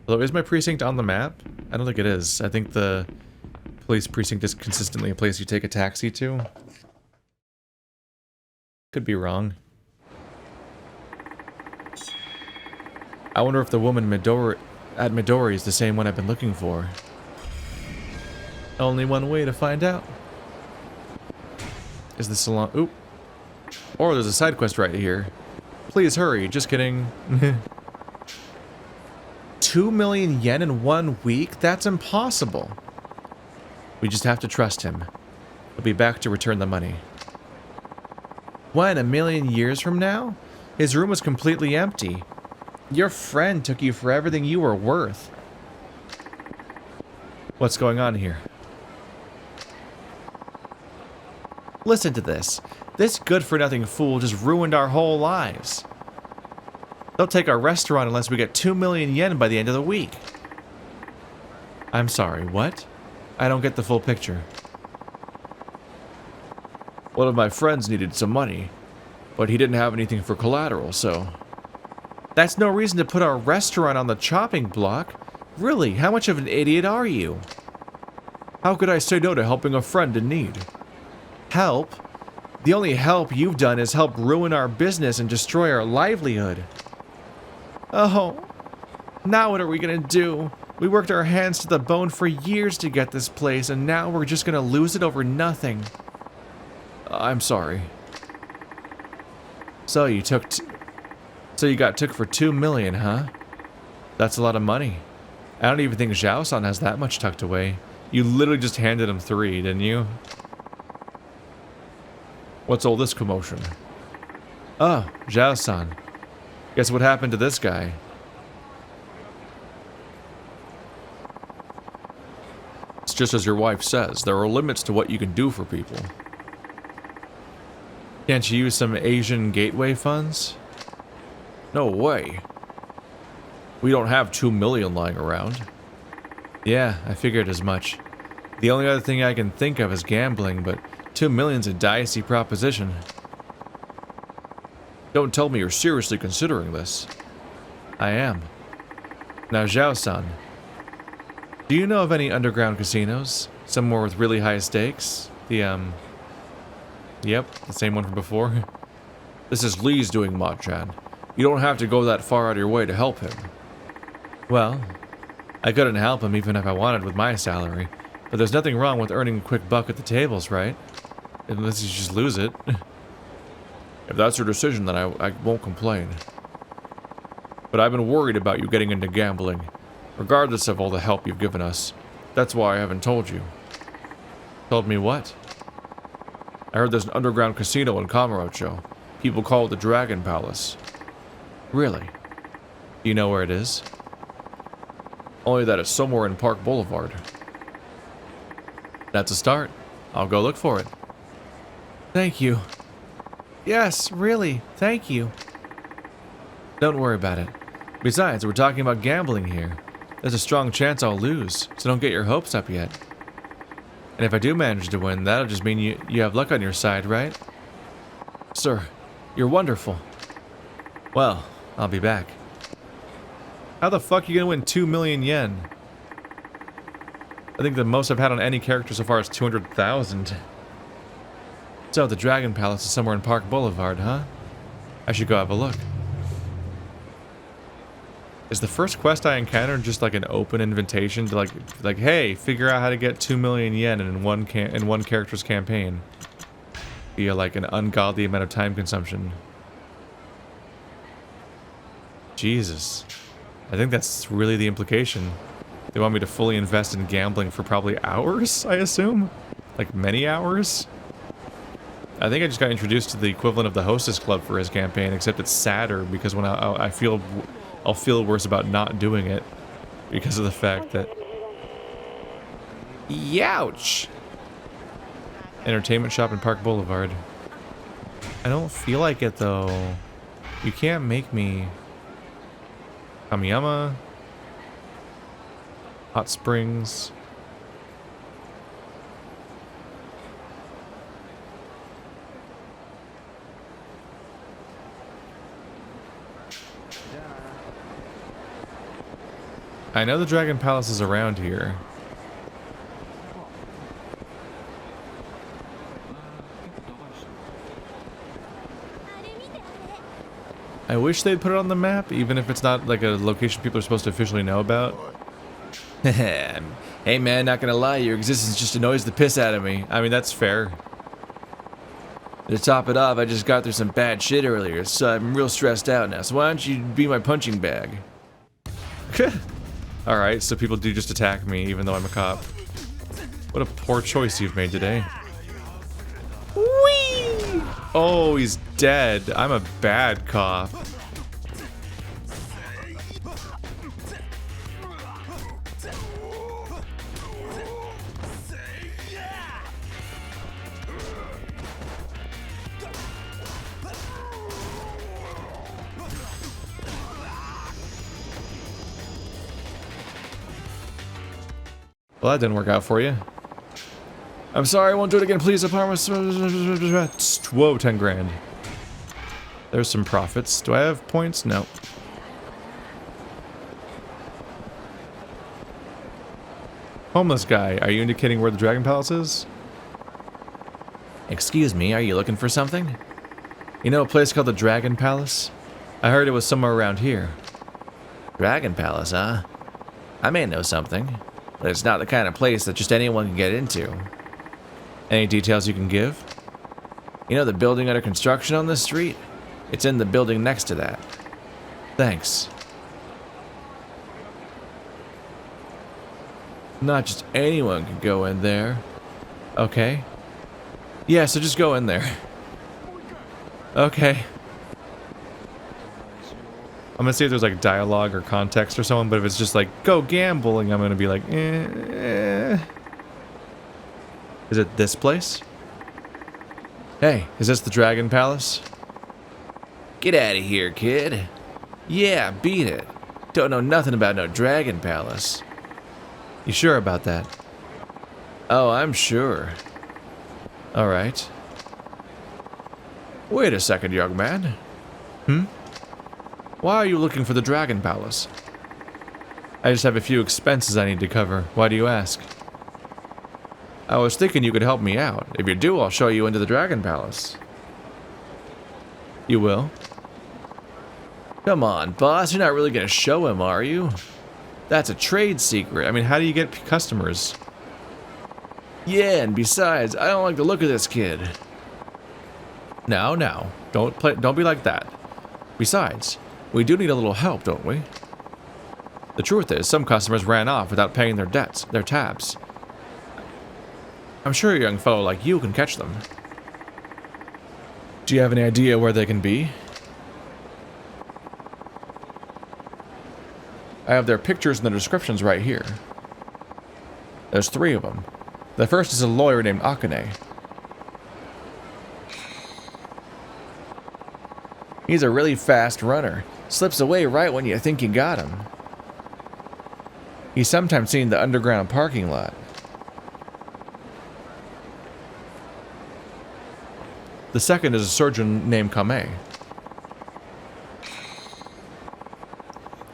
Although, is my precinct on the map? I don't think it is. I think the police precinct is consistently a place you take a taxi to. Could be wrong. I wonder if the woman at Midori is the same one I've been looking for. Only one way to find out. Is the salon... Oop. Or there's a side quest right here. Please hurry. Just kidding. 2 million yen in 1 week? That's impossible. We just have to trust him. He'll be back to return the money. What, a million years from now? His room was completely empty. Your friend took you for everything you were worth. What's going on here? Listen to this. This good-for-nothing fool just ruined our whole lives. They'll take our restaurant unless we get 2 million yen by the end of the week. I'm sorry, what? I don't get the full picture. One of my friends needed some money, but he didn't have anything for collateral, so... That's no reason to put our restaurant on the chopping block. Really, how much of an idiot are you? How could I say no to helping a friend in need? Help? The only help you've done is help ruin our business and destroy our livelihood. Oh, now what are we gonna do? We worked our hands to the bone for years to get this place, and now we're just gonna lose it over nothing. I'm sorry. So you got took for 2 million, huh? That's a lot of money. I don't even think Zhao-san has that much tucked away. You literally just handed him 3, didn't you? What's all this commotion? Oh, Zhao-san. Guess what happened to this guy? It's just as your wife says, there are limits to what you can do for people. Can't you use some Asian gateway funds? No way. We don't have 2 million lying around. Yeah, I figured as much. The only other thing I can think of is gambling, but 2 million's a dicey proposition. Don't tell me you're seriously considering this. I am. Now, Zhao-san, do you know of any underground casinos? Somewhere with really high stakes? Yep, the same one from before. This is Lee's doing, Ma-chan. You don't have to go that far out of your way to help him. Well, I couldn't help him even if I wanted with my salary. But there's nothing wrong with earning a quick buck at the tables, right? Unless you just lose it. If that's your decision, then I won't complain. But I've been worried about you getting into gambling, regardless of all the help you've given us. That's why I haven't told you. Told me what? I heard there's an underground casino in Kamurocho. People call it the Dragon Palace. Really? Do you know where it is? Only that it's somewhere in Park Boulevard. That's a start. I'll go look for it. Thank you. Yes, really, thank you. Don't worry about it. Besides, we're talking about gambling here. there's a strong chance I'll lose, so don't get your hopes up yet. And if I do manage to win, that'll just mean you have luck on your side, right? Sir, you're wonderful. Well, I'll be back. How the fuck are you gonna win 2 million yen? I think the most I've had on any character so far is 200,000. So, the Dragon Palace is somewhere in Park Boulevard, huh? I should go have a look. Is the first quest I encountered just like an open invitation to like hey, figure out how to get 2 million yen in one character's campaign via like an ungodly amount of time consumption? Jesus. I think that's really the implication. They want me to fully invest in gambling for probably hours, I assume? Like many hours? I think I just got introduced to the equivalent of the Hostess Club for his campaign, except it's sadder because when I'll feel worse about not doing it because of the fact that... Youch! Entertainment shop in Park Boulevard. I don't feel like it though. You can't make me... Kamiyama. Hot Springs. I know the Dragon Palace is around here. I wish they'd put it on the map, even if it's not like a location people are supposed to officially know about. Hey man, not gonna lie, your existence just annoys the piss out of me. I mean, that's fair. To top it off, I just got through some bad shit earlier, so I'm real stressed out now, so why don't you be my punching bag? Alright, so people do just attack me, even though I'm a cop. What a poor choice you've made today. Whee! Oh, he's dead. I'm a bad cop. Well, that didn't work out for you. I'm sorry, I won't do it again, please. I promise. Whoa, 10 grand. There's some profits. Do I have points? No. Homeless guy, are you indicating where the Dragon Palace is? Excuse me, are you looking for something? You know a place called the Dragon Palace? I heard it was somewhere around here. Dragon Palace, huh? I may know something, but it's not the kind of place that just anyone can get into. Any details you can give? You know the building under construction on this street? It's in the building next to that. Thanks. Not just anyone can go in there. Okay. Yeah, so just go in there. Okay. I'm gonna see if there's like dialogue or context or someone, but if it's just like, go gambling, I'm gonna be like, eh. Is it this place? Hey, is this the Dragon Palace? Get out of here, kid. Yeah, beat it. Don't know nothing about no Dragon Palace. You sure about that? Oh, I'm sure. Alright. Wait a second, young man. Why are you looking for the Dragon Palace? I just have a few expenses I need to cover. Why do you ask? I was thinking you could help me out. If you do, I'll show you into the Dragon Palace. You will? Come on, boss. You're not really gonna show him, are you? That's a trade secret. I mean, how do you get customers? Yeah, and besides, I don't like the look of this kid. No, don't be like that. Besides, we do need a little help, don't we? The truth is, some customers ran off without paying their debts, their tabs. I'm sure a young fellow like you can catch them. Do you have any idea where they can be? I have their pictures and the descriptions right here. There's 3 of them. The first is a lawyer named Akane. He's a really fast runner. Slips away right when you think you got him. He's sometimes seen in the underground parking lot. The second is a surgeon named Kame.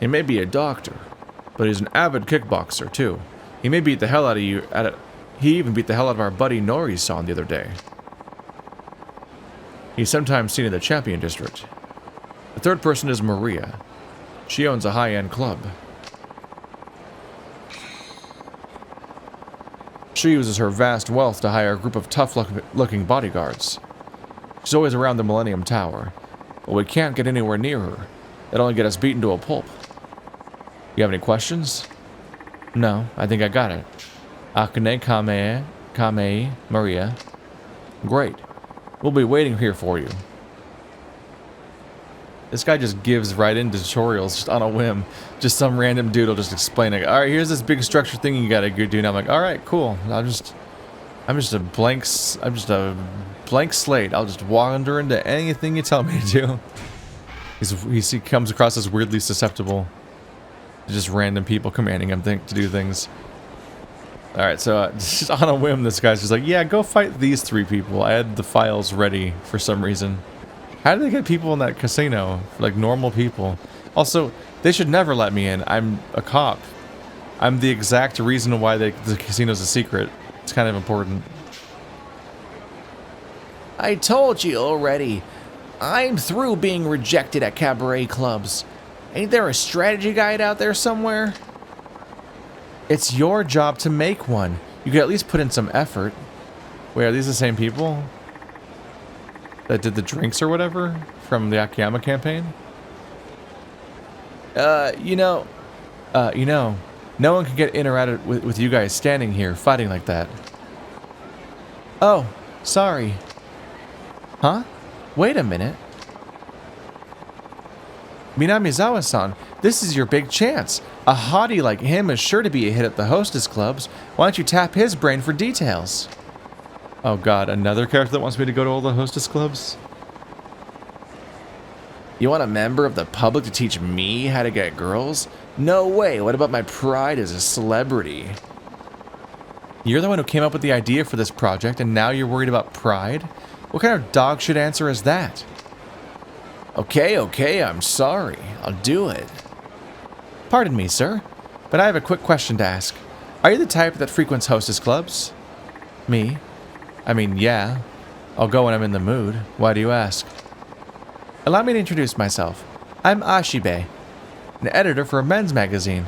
He may be a doctor, but he's an avid kickboxer too. He may beat the hell out of you at it. He even beat the hell out of our buddy Nori-san the other day. He's sometimes seen in the Champion District. The third person is Maria. She owns a high-end club. She uses her vast wealth to hire a group of tough-looking bodyguards. She's always around the Millennium Tower, but we can't get anywhere near her. It'd only get us beaten to a pulp. You have any questions? No, I think I got it. Akane Kame Maria. Great. We'll be waiting here for you. This guy just gives right into tutorials just on a whim. Just some random dude will just explain it. Alright, here's this big structure thing you gotta do. And I'm like, alright, cool. I'm just a blank slate. I'll just wander into anything you tell me to do. He comes across as weirdly susceptible to just random people commanding him to do things. Alright, so just on a whim, this guy's just like, yeah, go fight these 3 people. I had the files ready for some reason. How do they get people in that casino? Like normal people. Also, they should never let me in. I'm a cop. I'm the exact reason why the casino's a secret. It's kind of important. I told you already. I'm through being rejected at cabaret clubs. Ain't there a strategy guide out there somewhere? It's your job to make one. You could at least put in some effort. Wait, are these the same people that did the drinks or whatever from the Akiyama campaign? You know, no one can get in or out with you guys standing here fighting like that. Oh, sorry. Huh? Wait a minute. Minamizawa-san, this is your big chance. A hottie like him is sure to be a hit at the hostess clubs. Why don't you tap his brain for details? Oh god, another character that wants me to go to all the hostess clubs? You want a member of the public to teach me how to get girls? No way, what about my pride as a celebrity? You're the one who came up with the idea for this project, and now you're worried about pride? What kind of dogshit answer is that? Okay, I'm sorry. I'll do it. Pardon me, sir, but I have a quick question to ask. Are you the type that frequents hostess clubs? Me? I mean, yeah. I'll go when I'm in the mood. Why do you ask? Allow me to introduce myself. I'm Ashibe, an editor for a men's magazine.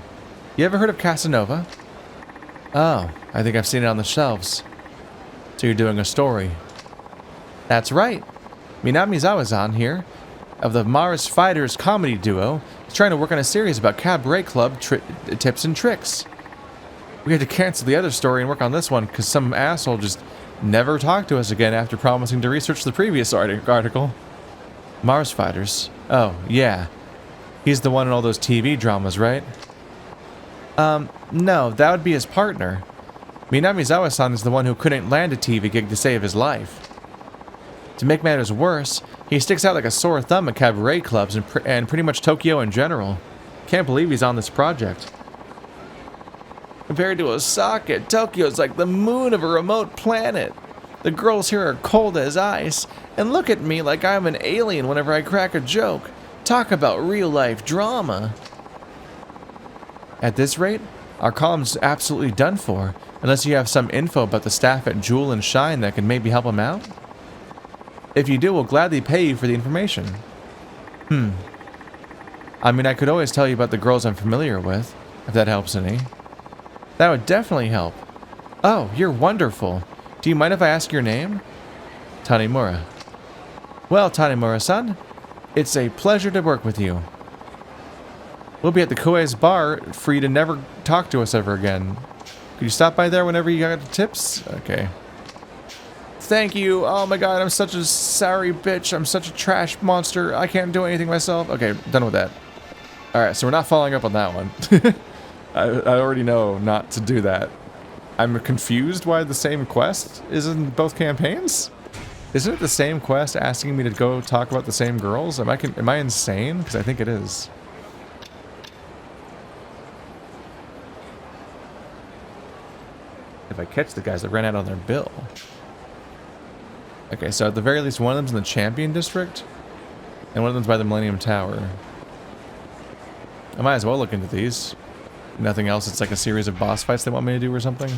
You ever heard of Casanova? Oh, I think I've seen it on the shelves. So you're doing a story. That's right. Minamizawa-san here, of the Mars Fighters comedy duo, is trying to work on a series about cabaret club tips and tricks. We had to cancel the other story and work on this one because some asshole just never talked to us again after promising to research the previous article. Mars Fighters. Oh, yeah. He's the one in all those TV dramas, right? No, that would be his partner. Minamizawa-san is the one who couldn't land a TV gig to save his life. To make matters worse, he sticks out like a sore thumb at cabaret clubs and pretty much Tokyo in general. Can't believe he's on this project. Compared to Osaka, Tokyo's like the moon of a remote planet. The girls here are cold as ice, and look at me like I'm an alien whenever I crack a joke. Talk about real-life drama. At this rate, our column's absolutely done for, unless you have some info about the staff at Jewel and Shine that can maybe help him out. If you do, we'll gladly pay you for the information. I mean, I could always tell you about the girls I'm familiar with, if that helps any. That would definitely help. Oh, you're wonderful. Do you mind if I ask your name? Tanimura. Well, Tanimura-san, it's a pleasure to work with you. We'll be at the Koei's bar for you to never talk to us ever again. Could you stop by there whenever you got tips? Okay. Thank you. Oh my god, I'm such a sorry bitch. I'm such a trash monster. I can't do anything myself. Okay, done with that. Alright, so we're not following up on that one. I already know not to do that. I'm confused why the same quest is in both campaigns? Isn't it the same quest asking me to go talk about the same girls? Am I insane? Because I think it is. if I catch the guys that ran out on their bill. Okay, so at the very least, one of them's in the Champion District, and one of them's by the Millennium Tower. I might as well look into these. Nothing else, it's like a series of boss fights they want me to do or something.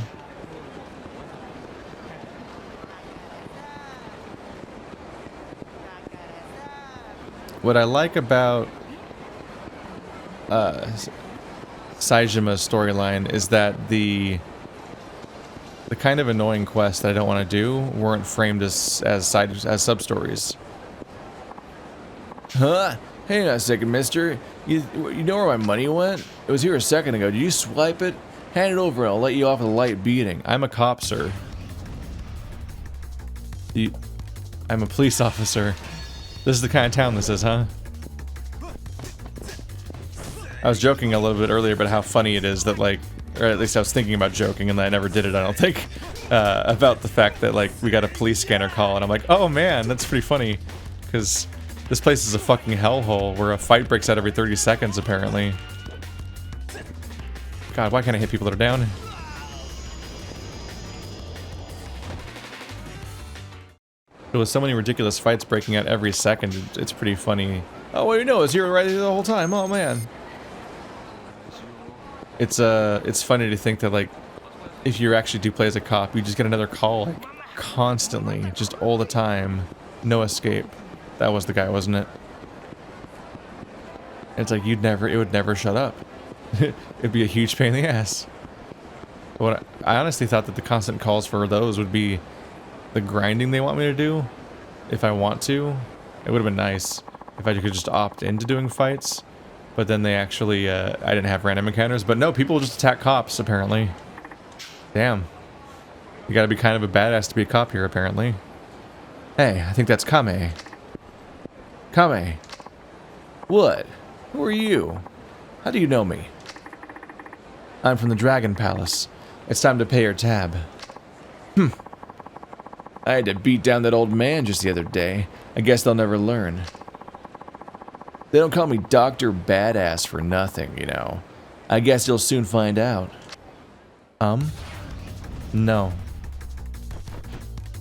What I like about Saijima's storyline is that the kind of annoying quests that I don't want to do weren't framed as sub-stories. Huh? Hang on a second, mister. You know where my money went? It was here a second ago. Did you swipe it? Hand it over and I'll let you off with a light beating. I'm a cop, sir. I'm a police officer. This is the kind of town this is, huh? I was joking a little bit earlier about how funny it is that, like, or at least I was thinking about joking and I never did it, I don't think, about the fact that, like, we got a police scanner call and I'm like, oh man, that's pretty funny, because this place is a fucking hellhole where a fight breaks out every 30 seconds, apparently. God, why can't I hit people that are down? There was so many ridiculous fights breaking out every second, it's pretty funny. Oh, wait, no, it's here right the whole time, oh man. It's funny to think that, like, if you actually do play as a cop, you just get another call, like, constantly, just all the time, no escape. That was the guy, wasn't it? It's like it would never shut up. It'd be a huge pain in the ass. But I honestly thought that the constant calls for those would be the grinding they want me to do. If I want to, it would have been nice if I could just opt into doing fights. But then they actually, I didn't have random encounters. But no, people just attack cops, apparently. Damn. You gotta be kind of a badass to be a cop here, apparently. Hey, I think that's Kame. Kame. What? Who are you? How do you know me? I'm from the Dragon Palace. It's time to pay your tab. I had to beat down that old man just the other day. I guess they'll never learn. They don't call me Dr. Badass for nothing, you know. I guess you'll soon find out. No.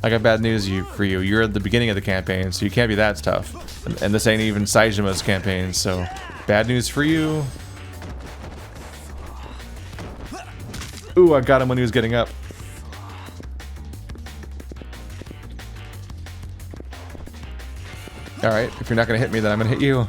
I got bad news for you. You're at the beginning of the campaign, so you can't be that tough. And this ain't even Saijima's campaign, so bad news for you. Ooh, I got him when he was getting up. Alright, if you're not gonna hit me, then I'm gonna hit you.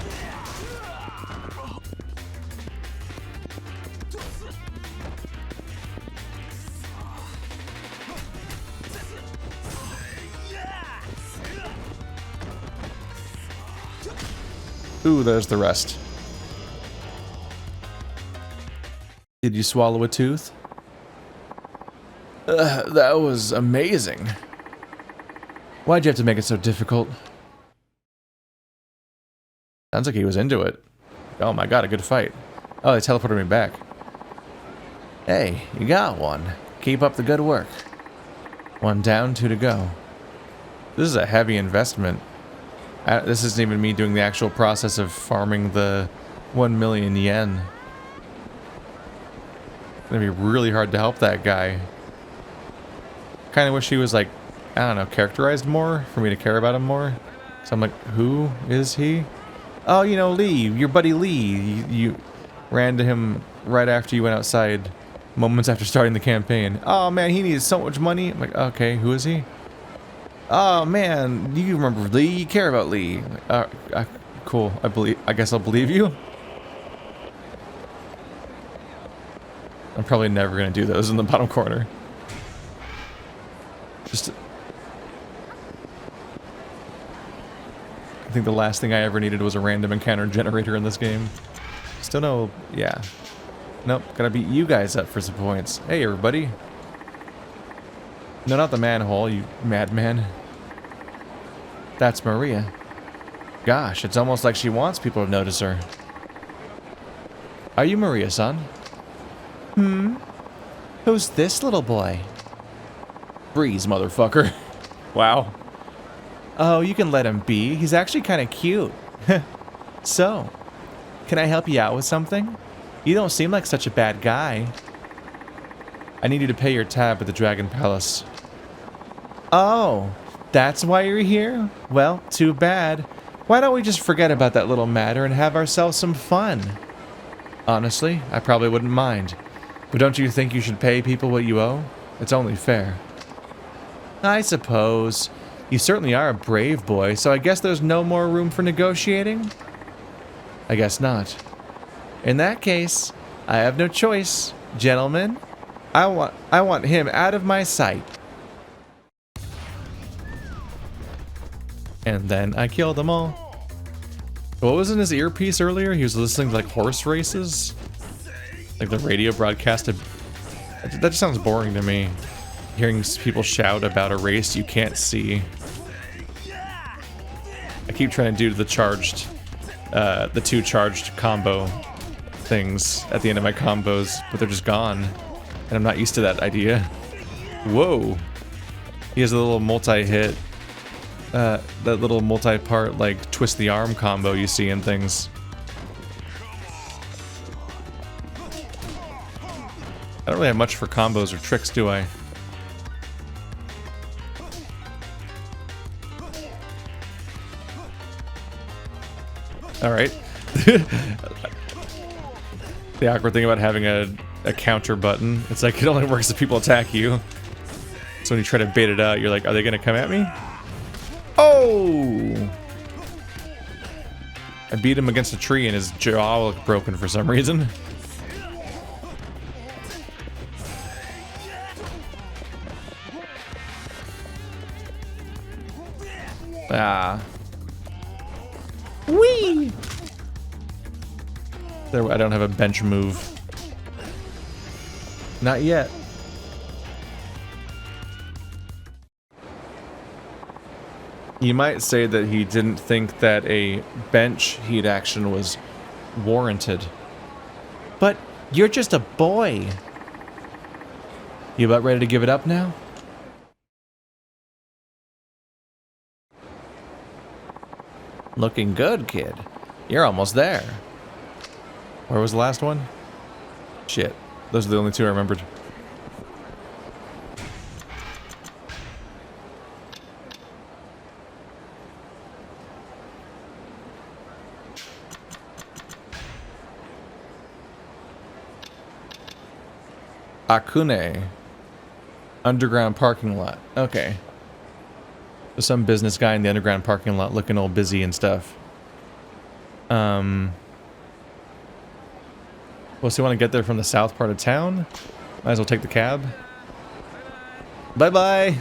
Ooh, there's the rest. Did you swallow a tooth? That was amazing. Why'd you have to make it so difficult? Sounds like he was into it. Oh my god, a good fight. Oh, they teleported me back. Hey, you got one. Keep up the good work. 1 down, 2 to go. This is a heavy investment. This isn't even me doing the actual process of farming the 1 million yen. It's gonna be really hard to help that guy. Kinda wish he was, like, I don't know, characterized more for me to care about him more. So I'm like, who is he? Oh, you know, Lee, your buddy Lee. You ran to him right after you went outside, moments after starting the campaign. Oh man, he needs so much money. I'm like, okay, who is he? Oh man, you remember Lee? You care about Lee. Cool. I guess I'll believe you. I'm probably never gonna do those in the bottom corner. I think the last thing I ever needed was a random encounter generator in this game. Still no, yeah. Nope, gotta beat you guys up for some points. Hey everybody. No, not the manhole, you madman. That's Maria. Gosh, it's almost like she wants people to notice her. Are you Maria-san? Who's this little boy? Freeze, motherfucker. Wow. Oh, you can let him be. He's actually kind of cute. So, can I help you out with something? You don't seem like such a bad guy. I need you to pay your tab at the Dragon Palace. Oh, that's why you're here? Well, too bad. Why don't we just forget about that little matter and have ourselves some fun? Honestly, I probably wouldn't mind. But don't you think you should pay people what you owe? It's only fair. I suppose. You certainly are a brave boy, so I guess there's no more room for negotiating? I guess not. In that case, I have no choice, gentlemen. I want him out of my sight. And then I killed them all. What was in his earpiece earlier? He was listening to like horse races? Like the radio broadcasted. That just sounds boring to me. Hearing people shout about a race you can't see. I keep trying to do the two charged combo things at the end of my combos, but they're just gone. And I'm not used to that idea. Whoa. He has a little multi-hit, that little multi-part, like, twist the arm combo you see in things. I don't really have much for combos or tricks, do I? Alright. The awkward thing about having a counter button, it's like it only works if people attack you. So when you try to bait it out, you're like, are they gonna come at me? Oh! I beat him against a tree and his jaw looked broken for some reason. Ah. Whee! There, I don't have a bench move. Not yet. You might say that he didn't think that a bench heat action was warranted. But you're just a boy. You about ready to give it up now? Looking good, kid. You're almost there. Where was the last one? Shit. Those are the only two I remembered. Akune. Underground parking lot. Okay. So some business guy in the underground parking lot looking all busy and stuff. Well, so you want to get there from the south part of town? Might as well take the cab. Bye-bye!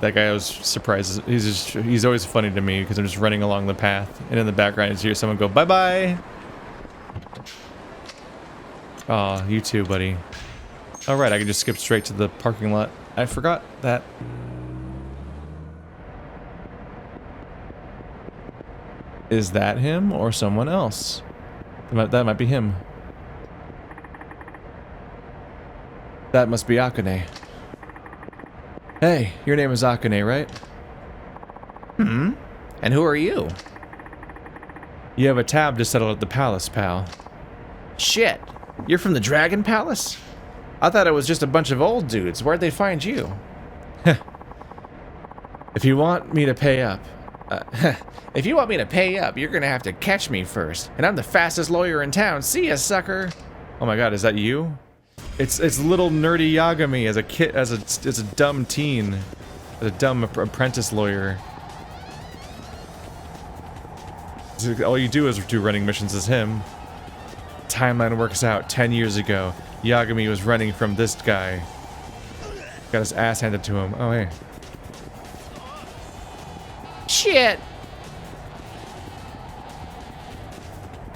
That guy, I was surprised. He's always funny to me because I'm just running along the path, and in the background you hear someone go, bye-bye! Aw, you too, buddy. Alright, I can just skip straight to the parking lot. I forgot that. Is that him or someone else? That might be him. That must be Akane. Hey, your name is Akane, right? Hmm? And who are you? You have a tab to settle at the palace, pal. Shit! You're from the Dragon Palace? I thought it was just a bunch of old dudes. Where'd they find you? If you want me to pay up... if you want me to pay up, you're gonna have to catch me first. And I'm the fastest lawyer in town. See ya, sucker! Oh my god, is that you? It's little nerdy Yagami as a kid, as a dumb teen. As a dumb apprentice lawyer. So all you do is do running missions as him. Timeline works out 10 years ago. Yagami was running from this guy. Got his ass handed to him. Oh, hey. Shit!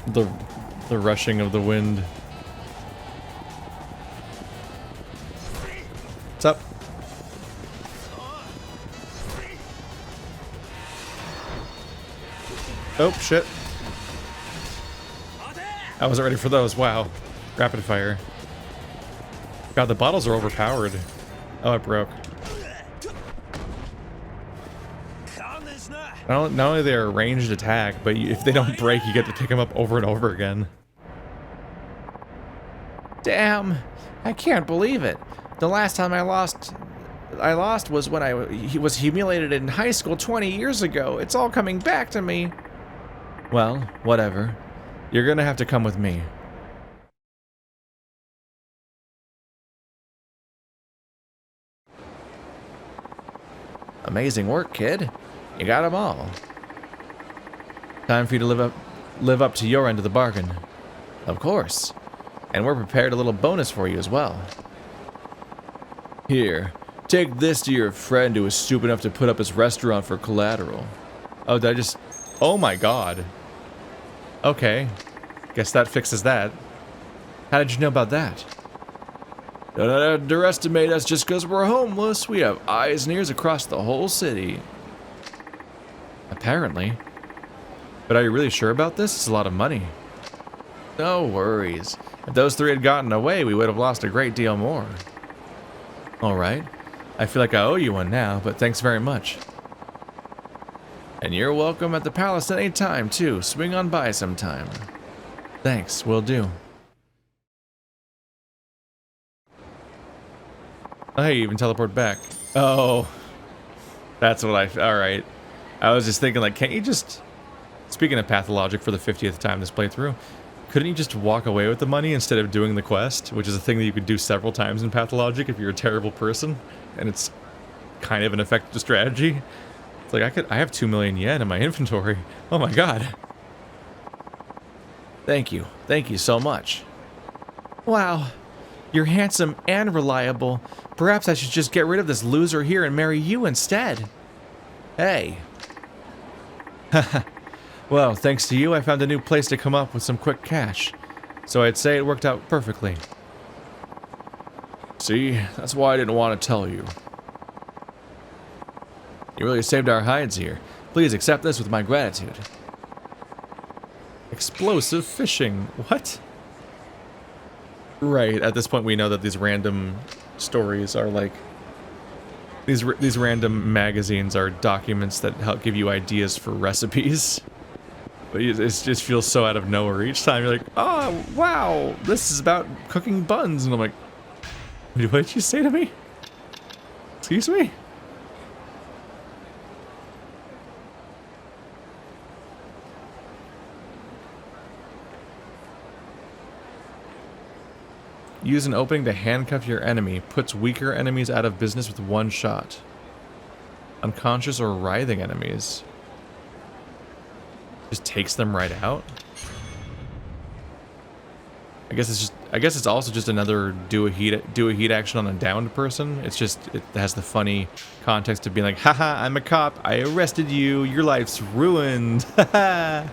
The rushing of the wind. What's up? Oh, shit. I wasn't ready for those. Wow. Rapid fire. God, the bottles are overpowered. Oh, it broke. Not only are they a ranged attack, but if they don't break, you get to pick them up over and over again. Damn, I can't believe it. The last time I lost was when he was humiliated in high school 20 years ago. It's all coming back to me. Well, whatever. You're gonna have to come with me. Amazing work, kid. You got them all. Time for you to live up to your end of the bargain. Of course. And we're prepared a little bonus for you as well. Here, take this to your friend who was stupid enough to put up his restaurant for collateral. Oh, did I just... Oh my god. Okay. Guess that fixes that. How did you know about that? Don't underestimate us just because we're homeless. We have eyes and ears across the whole city. Apparently. But are you really sure about this? It's a lot of money. No worries. If those three had gotten away, we would have lost a great deal more. Alright. I feel like I owe you one now, but thanks very much. And you're welcome at the palace at any time, too. Swing on by sometime. Thanks, will do. Oh, hey, you even teleport back. Oh. That's what alright. I was just thinking, like, can't you just... Speaking of pathologic for the 50th time this playthrough, couldn't you just walk away with the money instead of doing the quest? Which is a thing that you could do several times in pathologic if you're a terrible person. And it's kind of an effective strategy. It's like, I have 2 million yen in my inventory. Oh my god. Thank you. Thank you so much. Wow. You're handsome and reliable. Perhaps I should just get rid of this loser here and marry you instead. Hey. Haha. Well, thanks to you, I found a new place to come up with some quick cash. So I'd say it worked out perfectly. See, that's why I didn't want to tell you. You really saved our hides here. Please accept this with my gratitude. Explosive fishing. What? Right, at this point we know that these random stories are like... These random magazines are documents that help give you ideas for recipes. But it just feels so out of nowhere. Each time you're like, oh, wow, this is about cooking buns. And I'm like, what did you say to me? Excuse me? Use an opening to handcuff your enemy. Puts weaker enemies out of business with one shot. Unconscious or writhing enemies. Just takes them right out. I guess it's also just another do a heat action on a downed person. It's just it has the funny context of being like, haha, I'm a cop. I arrested you. Your life's ruined. Haha.